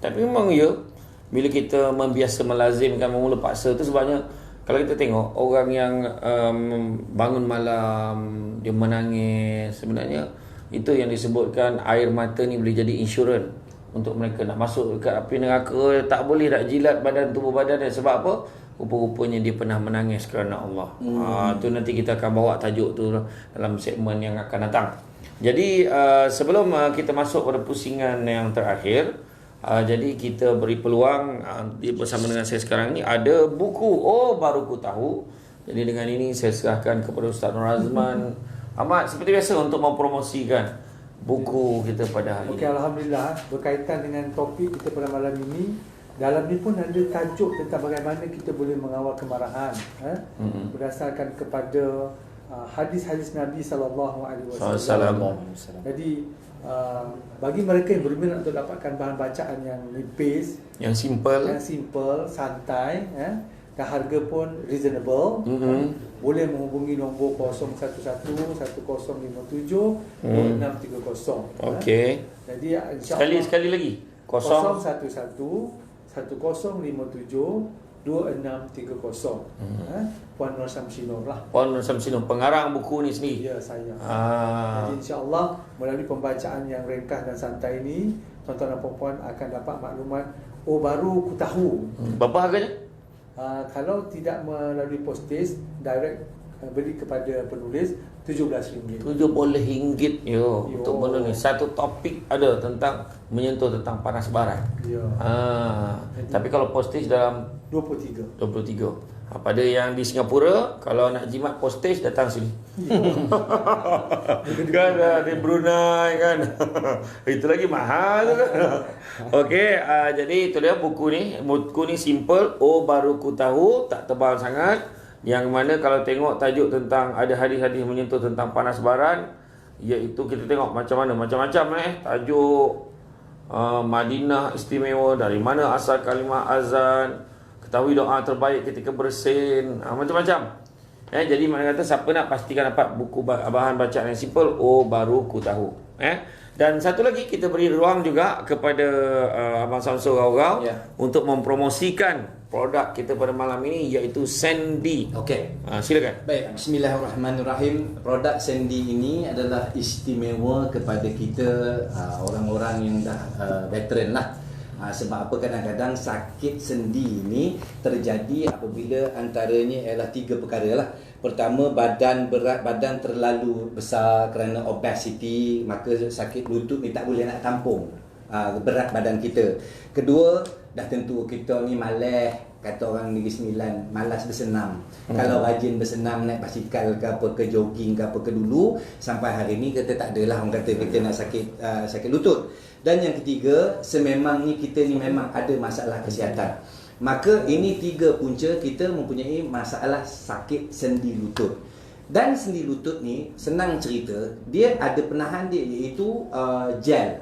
Tapi memang bila kita membiasa melazimkan memula paksa tu, sebabnya kalau kita tengok orang yang bangun malam dia menangis, sebenarnya itu yang disebutkan air mata ni boleh jadi insurans untuk mereka nak masuk dekat api neraka, tak boleh nak jilat badan tubuh badan dia. Sebab apa? Rupa-rupanya dia pernah menangis kerana Allah. Tu nanti kita akan bawa tajuk tu dalam segmen yang akan datang. Jadi sebelum kita masuk pada pusingan yang terakhir, jadi kita beri peluang bersama dengan saya sekarang ni ada buku baru ku tahu. Jadi dengan ini saya serahkan kepada Ustaz Nur Azman Ahmad seperti biasa untuk mempromosikan buku kita pada hari Okey, ini. alhamdulillah, berkaitan dengan topik kita pada malam ini. Dalam ni pun ada tajuk tentang bagaimana kita boleh mengawal kemarahan, berdasarkan kepada hadis-hadis Nabi sallallahu alaihi wasallam. Jadi bagi mereka yang berminat untuk dapatkan bahan bacaan yang nipis, yang simple, santai, dan harga pun reasonable, boleh menghubungi nombor 011 1057 2630. Okey. Jadi insya-Allah Sekali lagi. 011 1057 2630. Puan Nur Syamsinur lah. Puan Nur Syamsinur, pengarang buku ni sendiri. Ya, saya. Ah. Jadi insya-Allah melalui pembacaan yang ringkas dan santai ini, tuan-tuan dan puan-puan akan dapat maklumat baru ku tahu. Berapa harganya? Kalau tidak melalui postage, direct beli kepada penulis RM17. RM70 untuk benda ni. Satu topik ada tentang menyentuh tentang panas barat. Ya. Tapi kalau postage dalam 23. 23. Pada yang di Singapura, kalau nak jimat postage datang sini. Kan di Brunei kan. Itu lagi mahal kan. Okey, jadi itu dia buku ni. Buku ni simple, baru ku tahu, tak tebal sangat. Yang mana kalau tengok tajuk tentang ada hadis-hadis menyentuh tentang panas baran, iaitu kita tengok macam mana, macam-macam tajuk Madinah istimewa, dari mana asal kalimah azan, ketahui doa terbaik ketika bersin, macam-macam. Jadi mana kata siapa nak pastikan dapat buku bahan bacaan yang simple, baru ku tahu. Dan satu lagi kita beri ruang juga kepada Abang Samsul Gaugau untuk mempromosikan produk kita pada malam ini, iaitu Sandy. Okey. Silakan. Baik, bismillahirrahmanirrahim. Produk Sandy ini adalah istimewa kepada kita orang-orang yang dah veteran lah. Sebab apa, kadang-kadang sakit sendi ini terjadi apabila antaranya ialah 3 perkara lah. Pertama, badan berat, badan terlalu besar kerana obesity, maka sakit lutut ni tak boleh nak tampung berat badan kita. Kedua, dah tentu kita ni malas, kata orang Negeri Sembilan, malas bersenam. Kalau rajin bersenam, naik basikal ke apa, ke jogging ke apa ke dulu, sampai hari ni kita tak adalah orang kata kita nak sakit lutut. Dan yang ketiga, sememangnya kita ni memang ada masalah kesihatan. Maka ini 3 punca kita mempunyai masalah sakit sendi lutut. Dan sendi lutut ni senang cerita, dia ada penahan dia, iaitu gel.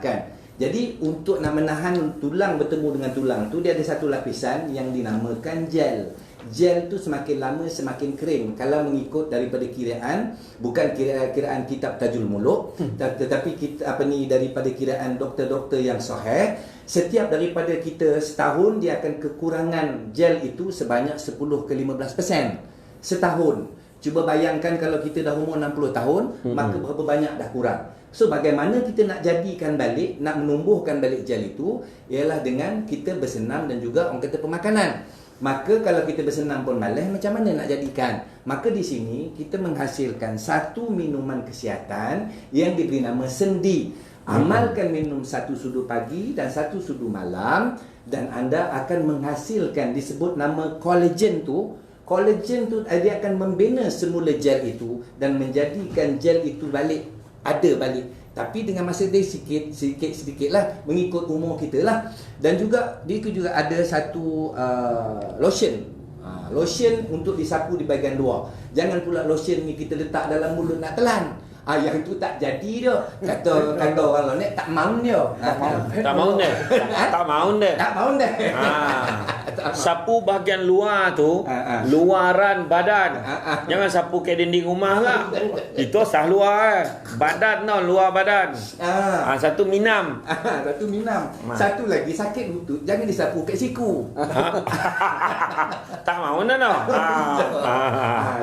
Kan? Jadi untuk nak menahan tulang bertemu dengan tulang tu, dia ada satu lapisan yang dinamakan gel. Gel tu semakin lama semakin kering. Kalau mengikut daripada kiraan, bukan kiraan kitab Tajul Muluk, tetapi kita daripada kiraan doktor-doktor yang sahih, setiap daripada kita setahun dia akan kekurangan gel itu sebanyak 10 ke 15% setahun. Cuba bayangkan kalau kita dah umur 60 tahun, maka berapa banyak dah kurang. So bagaimana kita nak jadikan balik, nak menumbuhkan balik gel itu, ialah dengan kita bersenam dan juga orang kata pemakanan. Maka kalau kita bersenam pun malas, macam mana nak jadikan? Maka di sini kita menghasilkan satu minuman kesihatan yang diberi nama Sendi. Amalkan minum 1 sudu pagi dan 1 sudu malam, dan anda akan menghasilkan, disebut nama collagen tu. Collagen tu dia akan membina semula gel itu dan menjadikan gel itu balik. Tapi dengan masa dia sedikit lah, mengikut umur kita lah. Dan juga dia juga ada satu lotion. Lotion untuk disapu di bahagian luar. Jangan pula lotion ni kita letak dalam mulut nak telan. Yang tu tak jadi dia. Kata orang lain tak mau dia. Tak mau dia. Sapu bahagian luar tu, luaran badan. Jangan sapu ke dinding rumah lah. Itu sah luar. Badan tau, luar badan. Satu minam. Satu minam. Satu lagi, sakit lutut jangan disapu kat siku. Tak mau dah tau.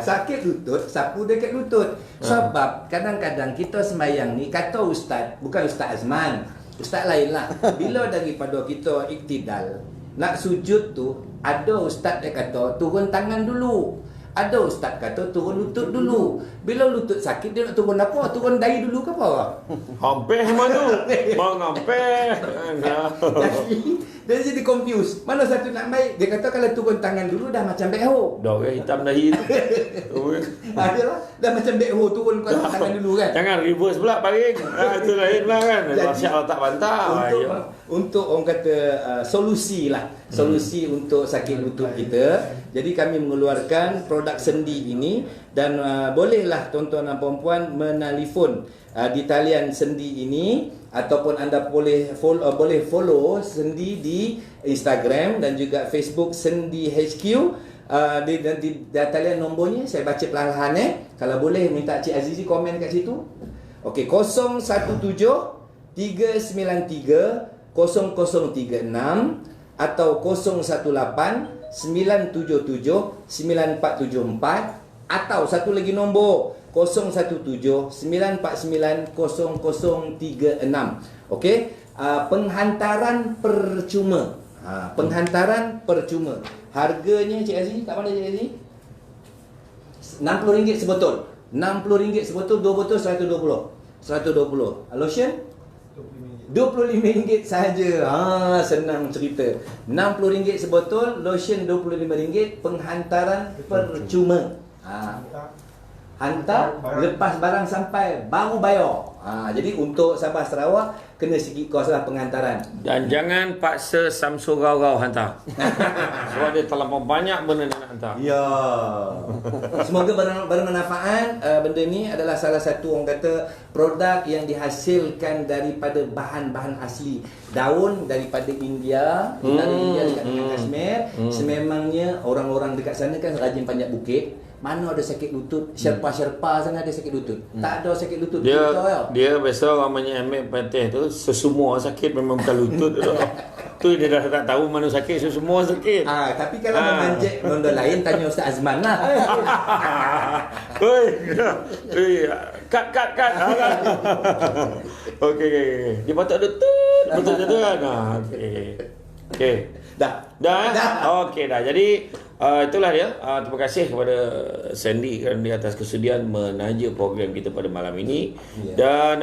Sakit lutut, sapu dekat lutut. Sebab kadang-kadang kita sembahyang ni, kata ustaz, bukan Ustaz Azman, Ustaz lain lah. Bila daripada kita iktidal, nak sujud tu, ada ustaz dia kata turun tangan dulu. Ada ustaz kata turun lutut dulu. Bila lutut sakit dia nak turun apa? Turun dahi dulu ke apa? Hampir semua tu. Bang hampir. Dia jadi confused. Mana satu nak baik? Dia kata kalau turun tangan dulu dah macam bekho. Dah orang hitam dahi tu. Adalah dah macam bekho turun tangan dulu kan. Jangan reverse pula baring. Itu lain pula kan. Masyaallah tak bantah. Untuk orang kata solusi lah. Solusi untuk sakit lutut kita. Jadi kami mengeluarkan produk sendi ini dan bolehlah tuan-tuan dan puan-puan menelefon di talian sendi ini ataupun anda boleh follow sendi di Instagram dan juga Facebook Sendi HQ. Di talian nombornya saya baca perlahan-lahan kalau boleh minta Cik Azizi komen kat situ. Okey, 017 393 0036 atau 018 977 9474 atau satu lagi nombor 017 949 0036. Okey, penghantaran percuma. Penghantaran percuma. Harganya Cik Aziz, kat mana Cik Aziz? RM60 sebotol. RM60 sebotol, 2 botol 120. 120. Lotion? RM25 sahaja. Senang cerita. RM60 sebotol, lotion RM25, penghantaran percuma. Hantar, lepas barang sampai baru bayar. Jadi untuk Sabah Sarawak kena sikit kos lah penghantaran. Dan jangan paksa Samsul Rau-Rau hantar. Sebab dia terlalu banyak benda nak hantar. Ya. Semoga bermanfaat. Benda ni adalah salah satu orang kata produk yang dihasilkan daripada bahan-bahan asli. Daun daripada India, dari India dekat dengan Kashmir. Sememangnya orang-orang dekat sana kan rajin panjat bukit. Mana ada sakit lutut, Sherpa sana ada sakit lutut. Tak ada sakit lutut. Dia biasa ramanya ambil patih tu sesemua sakit memang bukan lutut tu. Tu dia dah tak tahu mana sakit, sesemua sakit. Tapi kalau memanjat benda lain tanya Ustaz Azman lah. Oi. Cut. Okey. Dia patut ada tut, patut ada kan. Okey. Dah. Okey dah. Jadi itulah dia. Terima kasih kepada Sandy kerana di atas kesediaan menaja program kita pada malam ini. Dan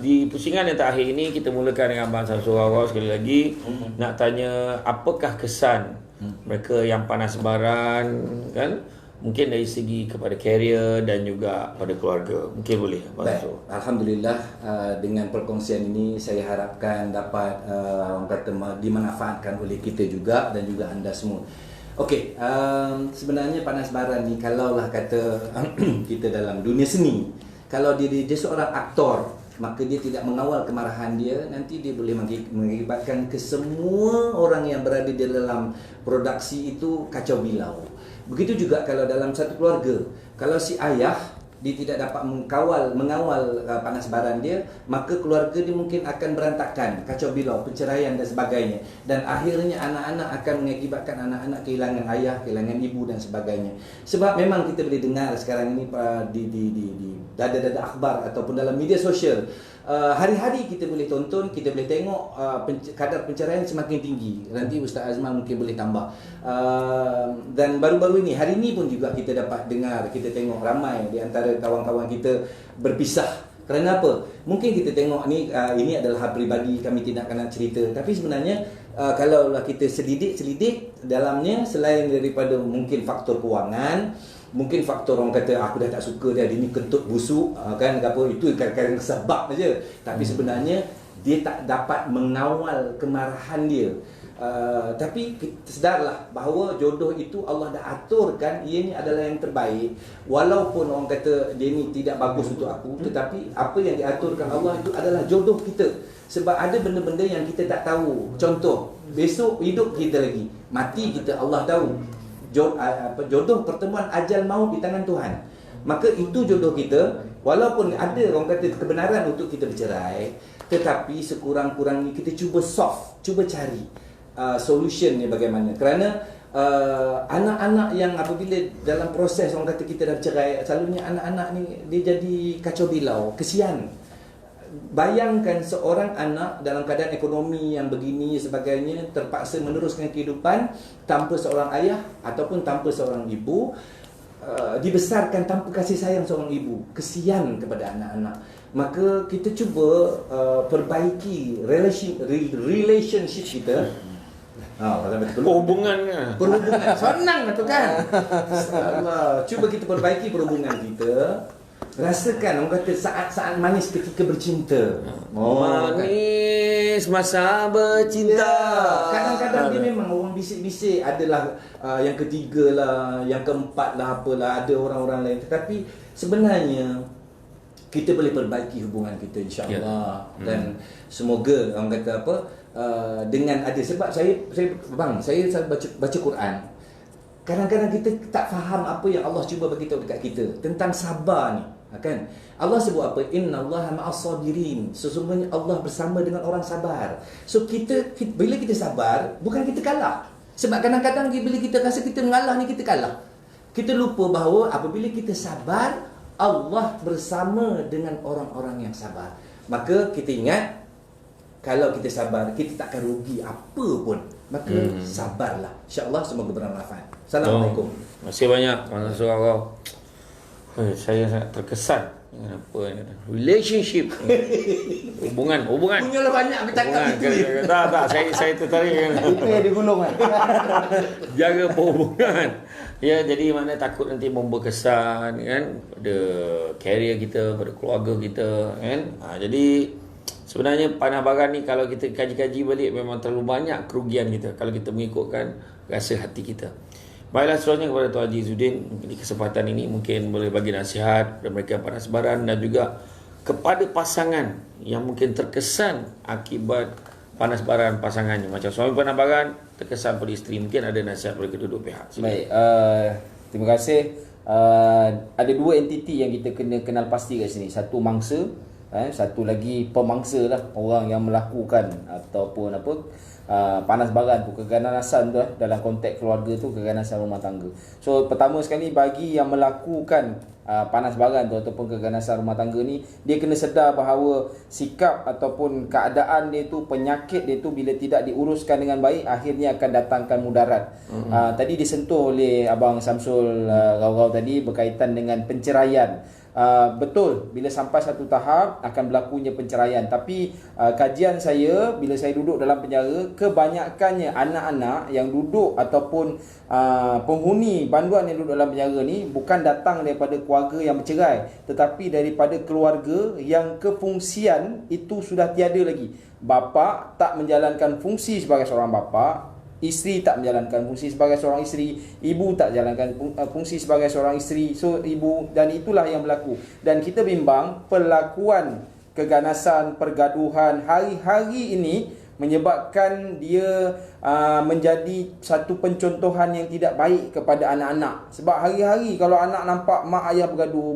di pusingan yang terakhir ini kita mulakan dengan Abang Samsul Rau-Rau sekali lagi. Nak tanya apakah kesan mereka yang panas baran kan? Mungkin dari segi kepada karier dan juga pada keluarga. Mungkin boleh Abang Samsul. Alhamdulillah dengan perkongsian ini saya harapkan dapat orang kata dimanfaatkan oleh kita juga dan juga anda semua. Okey, sebenarnya panas baran ni kalaulah kata kita dalam dunia seni, kalau dia seorang aktor, maka dia tidak mengawal kemarahan dia, nanti dia boleh mengakibatkan ke semua orang yang berada di dalam produksi itu kacau bilau. Begitu juga kalau dalam satu keluarga, kalau si ayah dia tidak dapat mengawal panas baran dia, maka keluarga dia mungkin akan berantakan, kacau bilau, perceraian dan sebagainya. Dan akhirnya anak-anak akan mengakibatkan anak-anak kehilangan ayah, kehilangan ibu dan sebagainya. Sebab memang kita boleh dengar sekarang ini di dada-dada akhbar ataupun dalam media sosial, hari-hari kita boleh tonton, kita boleh tengok kadar penceraian semakin tinggi. Nanti Ustaz Azman mungkin boleh tambah. Dan baru-baru ini, hari ini pun juga kita dapat dengar, kita tengok ramai di antara kawan-kawan kita berpisah. Kerana apa? Mungkin kita tengok ni, ini adalah hal peribadi, kami tidak akan nak cerita. Tapi sebenarnya kalaulah kita selidik dalamnya, selain daripada mungkin faktor kewangan, mungkin faktor orang kata aku dah tak suka dia ni kentut busuk kan apa, itu kadang-kadang sebab saja. Tapi sebenarnya dia tak dapat mengawal kemarahan dia. Tapi sedarlah bahawa jodoh itu Allah dah aturkan, ianya adalah yang terbaik. Walaupun orang kata dia ni tidak bagus untuk aku, tetapi apa yang diaturkan Allah itu adalah jodoh kita. Sebab ada benda-benda yang kita tak tahu. Contoh, besok hidup kita lagi, mati kita Allah tahu. Jodoh pertemuan ajal maut di tangan Tuhan. Maka itu jodoh kita. Walaupun ada orang kata kebenaran untuk kita bercerai, tetapi sekurang-kurangnya kita cuba cuba cari solutionnya bagaimana. Kerana anak-anak yang apabila dalam proses orang kata kita dah bercerai, selalunya anak-anak ni dia jadi kacau bilau, kesian. bayangkan seorang anak dalam keadaan ekonomi yang begini sebagainya, terpaksa meneruskan kehidupan tanpa seorang ayah ataupun tanpa seorang ibu, dibesarkan tanpa kasih sayang seorang ibu, kesian kepada anak-anak. Maka kita cuba perbaiki relationship kita. Perhubungannya. Perhubungan senang tu kan. Allah, cuba kita perbaiki perhubungan kita. Rasakan, orang kata saat-saat manis ketika bercinta. Manis masa bercinta. Ya, kadang-kadang dia memang orang bisik-bisik adalah yang ketiga lah, yang keempat lah, apalah, ada orang-orang lain. Tetapi sebenarnya kita boleh perbaiki hubungan kita, insya-Allah. Dan semoga orang kata apa, dengan ada, sebab saya baca Quran. Kadang-kadang kita tak faham apa yang Allah cuba bagi tahu dekat kita tentang sabar ni, kan? Allah sebut apa? Innallaha ma'as sabirin. Sesungguhnya Allah bersama dengan orang sabar. So kita bila kita sabar, bukan kita kalah. Sebab kadang-kadang bila kita rasa kita mengalah ni, kita kalah. Kita lupa bahawa apabila kita sabar, Allah bersama dengan orang-orang yang sabar. Maka kita ingat, kalau kita sabar, kita takkan rugi apa pun. Maka sabarlah. InsyaAllah semoga bermanfaat. Assalamualaikum. Terima kasih banyak Masa Surau. Saya sangat terkesan dengan apa relationship. Hubungan. Punyalah banyak aku cakap itu. Tak, saya tertarik dengan Itu yang digulung kan. jaga perhubungan. Ya, jadi mana takut nanti memberkesan kan pada career kita, pada keluarga kita kan. Jadi sebenarnya Panah Baran ni kalau kita kaji-kaji balik memang terlalu banyak kerugian kita kalau kita mengikutkan rasa hati kita. Baiklah, seterusnya kepada Tuan Haji Izzuddin, di kesempatan ini mungkin boleh bagi nasihat kepada mereka Panas Baran dan juga kepada pasangan yang mungkin terkesan akibat panas baran pasangannya. Macam suami panas baran terkesan pada isteri, mungkin ada nasihat kepada kedua-dua pihak. Baik, terima kasih. Ada dua entiti yang kita kena kenal pasti kat sini. Satu mangsa, satu lagi pemangsa lah, orang yang melakukan ataupun apa, panas baran tu, keganasan tu dalam konteks keluarga tu, keganasan rumah tangga. So pertama sekali, bagi yang melakukan panas baran tu ataupun keganasan rumah tangga ni, dia kena sedar bahawa sikap ataupun keadaan dia tu, penyakit dia tu bila tidak diuruskan dengan baik, akhirnya akan datangkan mudarat. Tadi disentuh oleh Abang Samsul Rau-Rau tadi berkaitan dengan penceraian. Betul, bila sampai satu tahap akan berlakunya penceraian. Tapi kajian saya bila saya duduk dalam penjara, kebanyakannya anak-anak yang duduk ataupun penghuni banduan yang duduk dalam penjara ni bukan datang daripada keluarga yang bercerai, tetapi daripada keluarga yang kefungsian itu sudah tiada lagi. Bapa tak menjalankan fungsi sebagai seorang bapa, isteri tak menjalankan fungsi sebagai seorang isteri, ibu tak jalankan fungsi sebagai seorang isteri, so ibu, dan itulah yang berlaku. Dan kita bimbang perlakuan keganasan, pergaduhan hari-hari ini menyebabkan dia menjadi satu pencontohan yang tidak baik kepada anak-anak. Sebab hari-hari kalau anak nampak mak ayah bergaduh,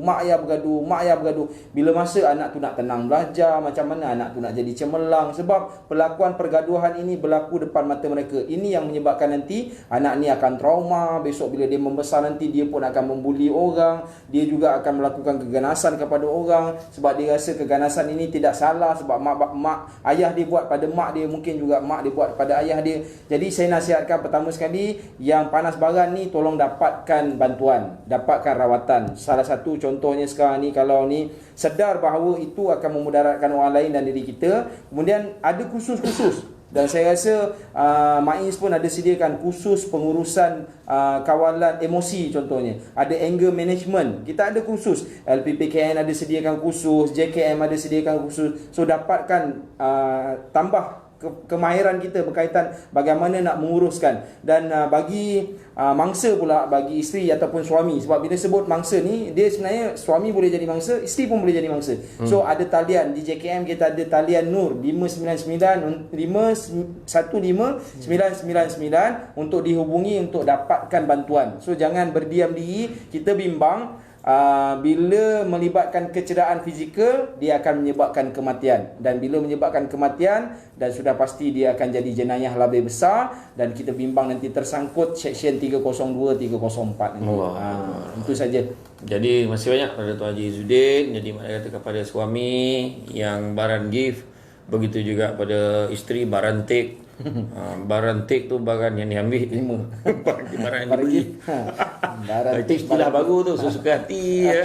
bila masa anak tu nak tenang belajar, macam mana anak tu nak jadi cemerlang, sebab perlakuan pergaduhan ini berlaku depan mata mereka. Ini yang menyebabkan nanti anak ni akan trauma. Besok bila dia membesar nanti, dia pun akan membuli orang, dia juga akan melakukan keganasan kepada orang, sebab dia rasa keganasan ini tidak salah, sebab mak ayah dia buat pada mak dia, mungkin juga mak dia buat pada ayah dia. Jadi saya nasihatkan pertama sekali, yang panas baran ni tolong dapatkan bantuan, dapatkan rawatan. Salah satu contohnya sekarang ni, kalau ni sedar bahawa itu akan memudaratkan orang lain dan diri kita, kemudian ada kursus-kursus. Dan saya rasa MAIS pun ada sediakan kursus pengurusan kawalan emosi contohnya. Ada anger management, kita ada kursus. LPPKN ada sediakan kursus, JKM ada sediakan kursus. So dapatkan tambah kemahiran kita berkaitan bagaimana nak menguruskan. Dan bagi mangsa pula, bagi isteri ataupun suami, sebab bila sebut mangsa ni, dia sebenarnya suami boleh jadi mangsa, isteri pun boleh jadi mangsa. So ada talian di JKM, kita ada talian Nur 599 515 999 untuk dihubungi untuk dapatkan bantuan. So jangan berdiam diri. Kita bimbang bila melibatkan kecederaan fizikal, dia akan menyebabkan kematian, dan bila menyebabkan kematian dan sudah pasti dia akan jadi jenayah lebih besar, dan kita bimbang nanti tersangkut Seksyen 302 304 nanti. Itu saja. Jadi masih banyak pada Tuan Haji Izzuddin. Jadi maknanya kata kepada suami yang baran gift, begitu juga pada isteri baran take. Baran take tu barang yang diambil, barang yang dibeli. Baran Itu istilah baru tu, suka hati ya.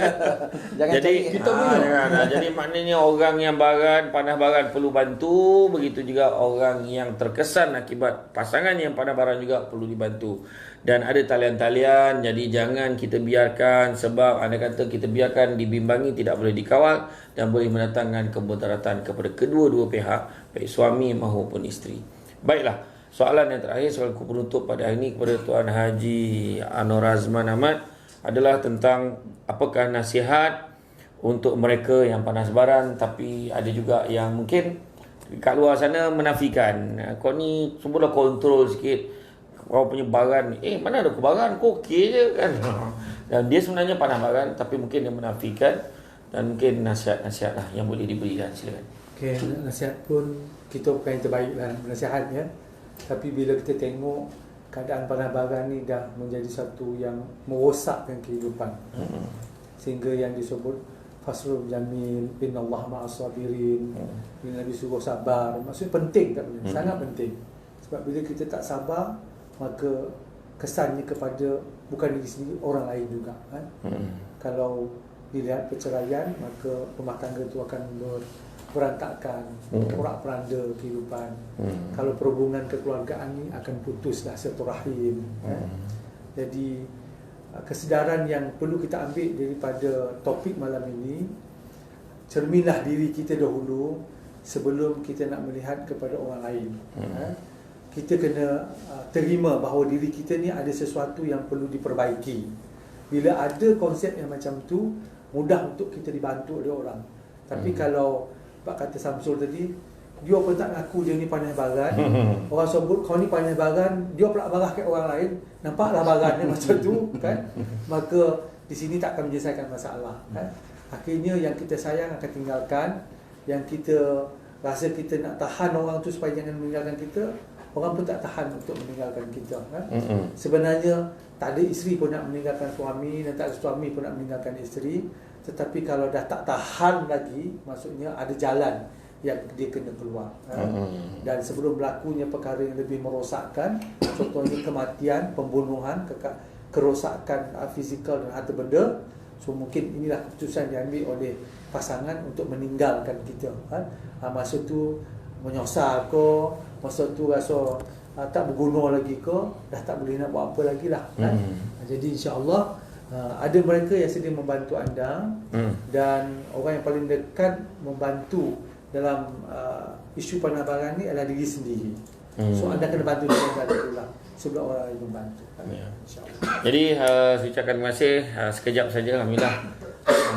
Jangan Jadi cari kita punya. jadi maknanya orang yang baran, panah baran perlu bantu, begitu juga orang yang terkesan akibat pasangan yang panah baran juga perlu dibantu. Dan ada talian-talian, jadi jangan kita biarkan, sebab anda kata kita biarkan dibimbangi tidak boleh dikawal dan boleh mendatangkan kemudaratan kepada kedua-dua pihak, baik suami maupun isteri. Baiklah, soalan yang terakhir, soalan penutup pada hari ini kepada Tuan Haji Anwar Azman Ahmad adalah tentang apakah nasihat untuk mereka yang panas baran, tapi ada juga yang mungkin kat luar sana menafikan. Kau ni cubalah kontrol sikit, kau punya baran, mana ada kau baran, kau okey je kan. Dan dia sebenarnya panas baran, tapi mungkin dia menafikan, dan mungkin nasihat-nasihat lah yang boleh diberikan. Silakan. Okay, nasihat pun kita bukan yang terbaik lah nasihat ya. Tapi bila kita tengok keadaan panah baran ni dah menjadi satu yang merosakkan kehidupan. Sehingga yang disebut Fasrul Jamil, Innallaha ma'as sabirin. Bila Nabi suruh sabar, maksudnya penting tak boleh? Sangat penting. Sebab bila kita tak sabar, maka kesannya kepada bukan diri sendiri, orang lain juga kan? Kalau dilihat perceraian, maka rumah tangga itu akan berantakan, porak-poranda kehidupan. Kalau perhubungan kekeluargaan ni akan putuslah silaturahim. Jadi kesedaran yang perlu kita ambil daripada topik malam ini, cerminlah diri kita dahulu sebelum kita nak melihat kepada orang lain. Kita kena terima bahawa diri kita ni ada sesuatu yang perlu diperbaiki. Bila ada konsep yang macam tu, mudah untuk kita dibantu oleh orang. Tapi kalau Pak kata Samsul tadi, dia pun tak ngaku dia ni pandai baran. Orang sebut kau ni pandai baran, dia pula barah kat orang lain. Nampaklah barannya macam tu kan. Maka di sini tak akan menyelesaikan masalah kan. Akhirnya yang kita sayang akan tinggalkan, yang kita rasa kita nak tahan orang tu supaya jangan meninggalkan kita, orang pun tak tahan untuk meninggalkan kita kan. Sebenarnya tak ada isteri pun nak meninggalkan suami, dan tak ada suami pun nak meninggalkan isteri. Tetapi kalau dah tak tahan lagi, maksudnya ada jalan yang dia kena keluar. Dan sebelum berlakunya perkara yang lebih merosakkan, contohnya kematian, pembunuhan, kerosakan fizikal dan harta benda, so mungkin inilah keputusan yang diambil oleh pasangan untuk meninggalkan kita. Masa tu menyosal ke, masa tu rasa tak berguna lagi ke, dah tak boleh nak buat apa lagi lah kan? Jadi insya-Allah ada mereka yang sedia membantu anda, dan orang yang paling dekat membantu dalam isu panah baran ni adalah diri sendiri. So anda kena bantu dengan cara itulah sebelum orang lain membantu. InsyaAllah. Jadi saya ucapkan terima kasih. Sekejap saja, alhamdulillah.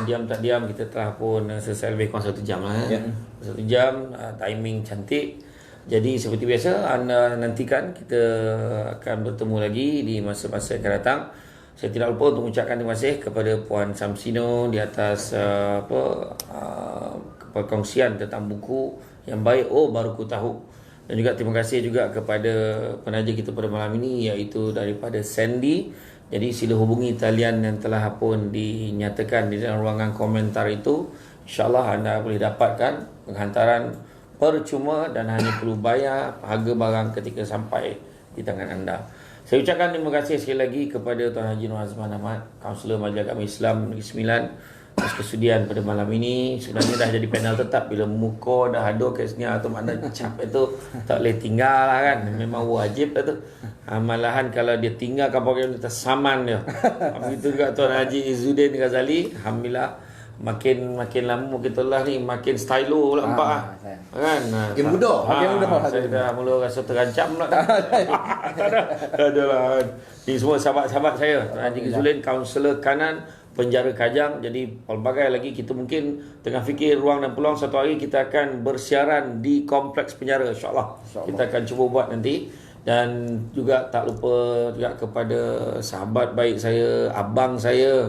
Diam tak diam kita telah pun selesai lebih kurang 1 jam lah. 1 jam, timing cantik. Jadi seperti biasa, anda nantikan kita akan bertemu lagi di masa-masa yang akan datang. Saya tidak lupa untuk mengucapkan terima kasih kepada Puan Samsino di atas perkongsian tentang buku yang baik. Baru ku tahu. Dan juga terima kasih juga kepada penaja kita pada malam ini, iaitu daripada Sandy. Jadi sila hubungi talian yang telah pun dinyatakan di dalam ruangan komentar itu. InsyaAllah anda boleh dapatkan penghantaran percuma dan hanya perlu bayar harga barang ketika sampai di tangan anda. Saya ucapkan terima kasih sekali lagi kepada Tuan Haji Anwar Azman Ahmad, Kaunselor Majlis Agama Islam Negeri Sembilan, atas kesudian pada malam ini. Sebenarnya dah jadi panel tetap, bila muka dah ada kat sini atau mana cap itu tak boleh tinggal lah kan. Memang wajib lah tu. Malahan kalau dia tinggal kapal kita saman dia. Begitu juga Tuan Haji Izzuddin Ghazali, alhamdulillah makin lama kita lah ni makin stylo pula nampak ah. Kan? Makin muda. Saya dah mula rasa terancam pula. Tak ada lah. Ni semua sahabat-sahabat saya. Tuan Haji Izzuddin, kaunselor kanan penjara Kajang. Jadi pelbagai lagi kita mungkin tengah fikir ruang dan peluang satu hari kita akan bersiaran di kompleks penjara, insyaAllah. Kita akan cuba buat nanti. Dan juga tak lupa juga kepada sahabat baik saya, abang saya,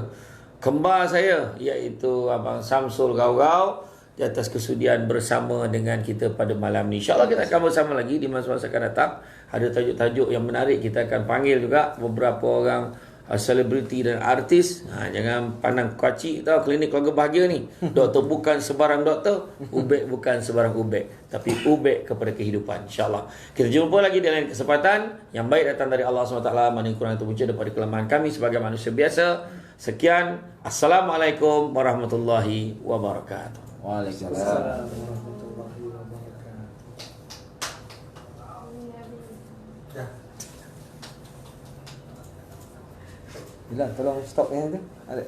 kembar saya, iaitu Abang Samsul Gau-Gau, di atas kesudian bersama dengan kita pada malam ni. InsyaAllah kita akan bersama lagi di masa-masa akan datang. Ada tajuk-tajuk yang menarik. Kita akan panggil juga beberapa orang selebriti dan artis. Jangan pandang kacik tau, klinik keluarga bahagia ni. Doktor bukan sebarang doktor, ubek bukan sebarang ubek, tapi ubek kepada kehidupan. InsyaAllah kita jumpa lagi di lain kesempatan. Yang baik datang dari Allah SWT, mana yang kurang itu punca daripada kelemahan kami sebagai manusia biasa. Sekian, Assalamualaikum warahmatullahi wabarakatuh. Waalaikumsalam. Assalamualaikum warahmatullahi wabarakatuh. Bila tolong stop yang tu. Ada.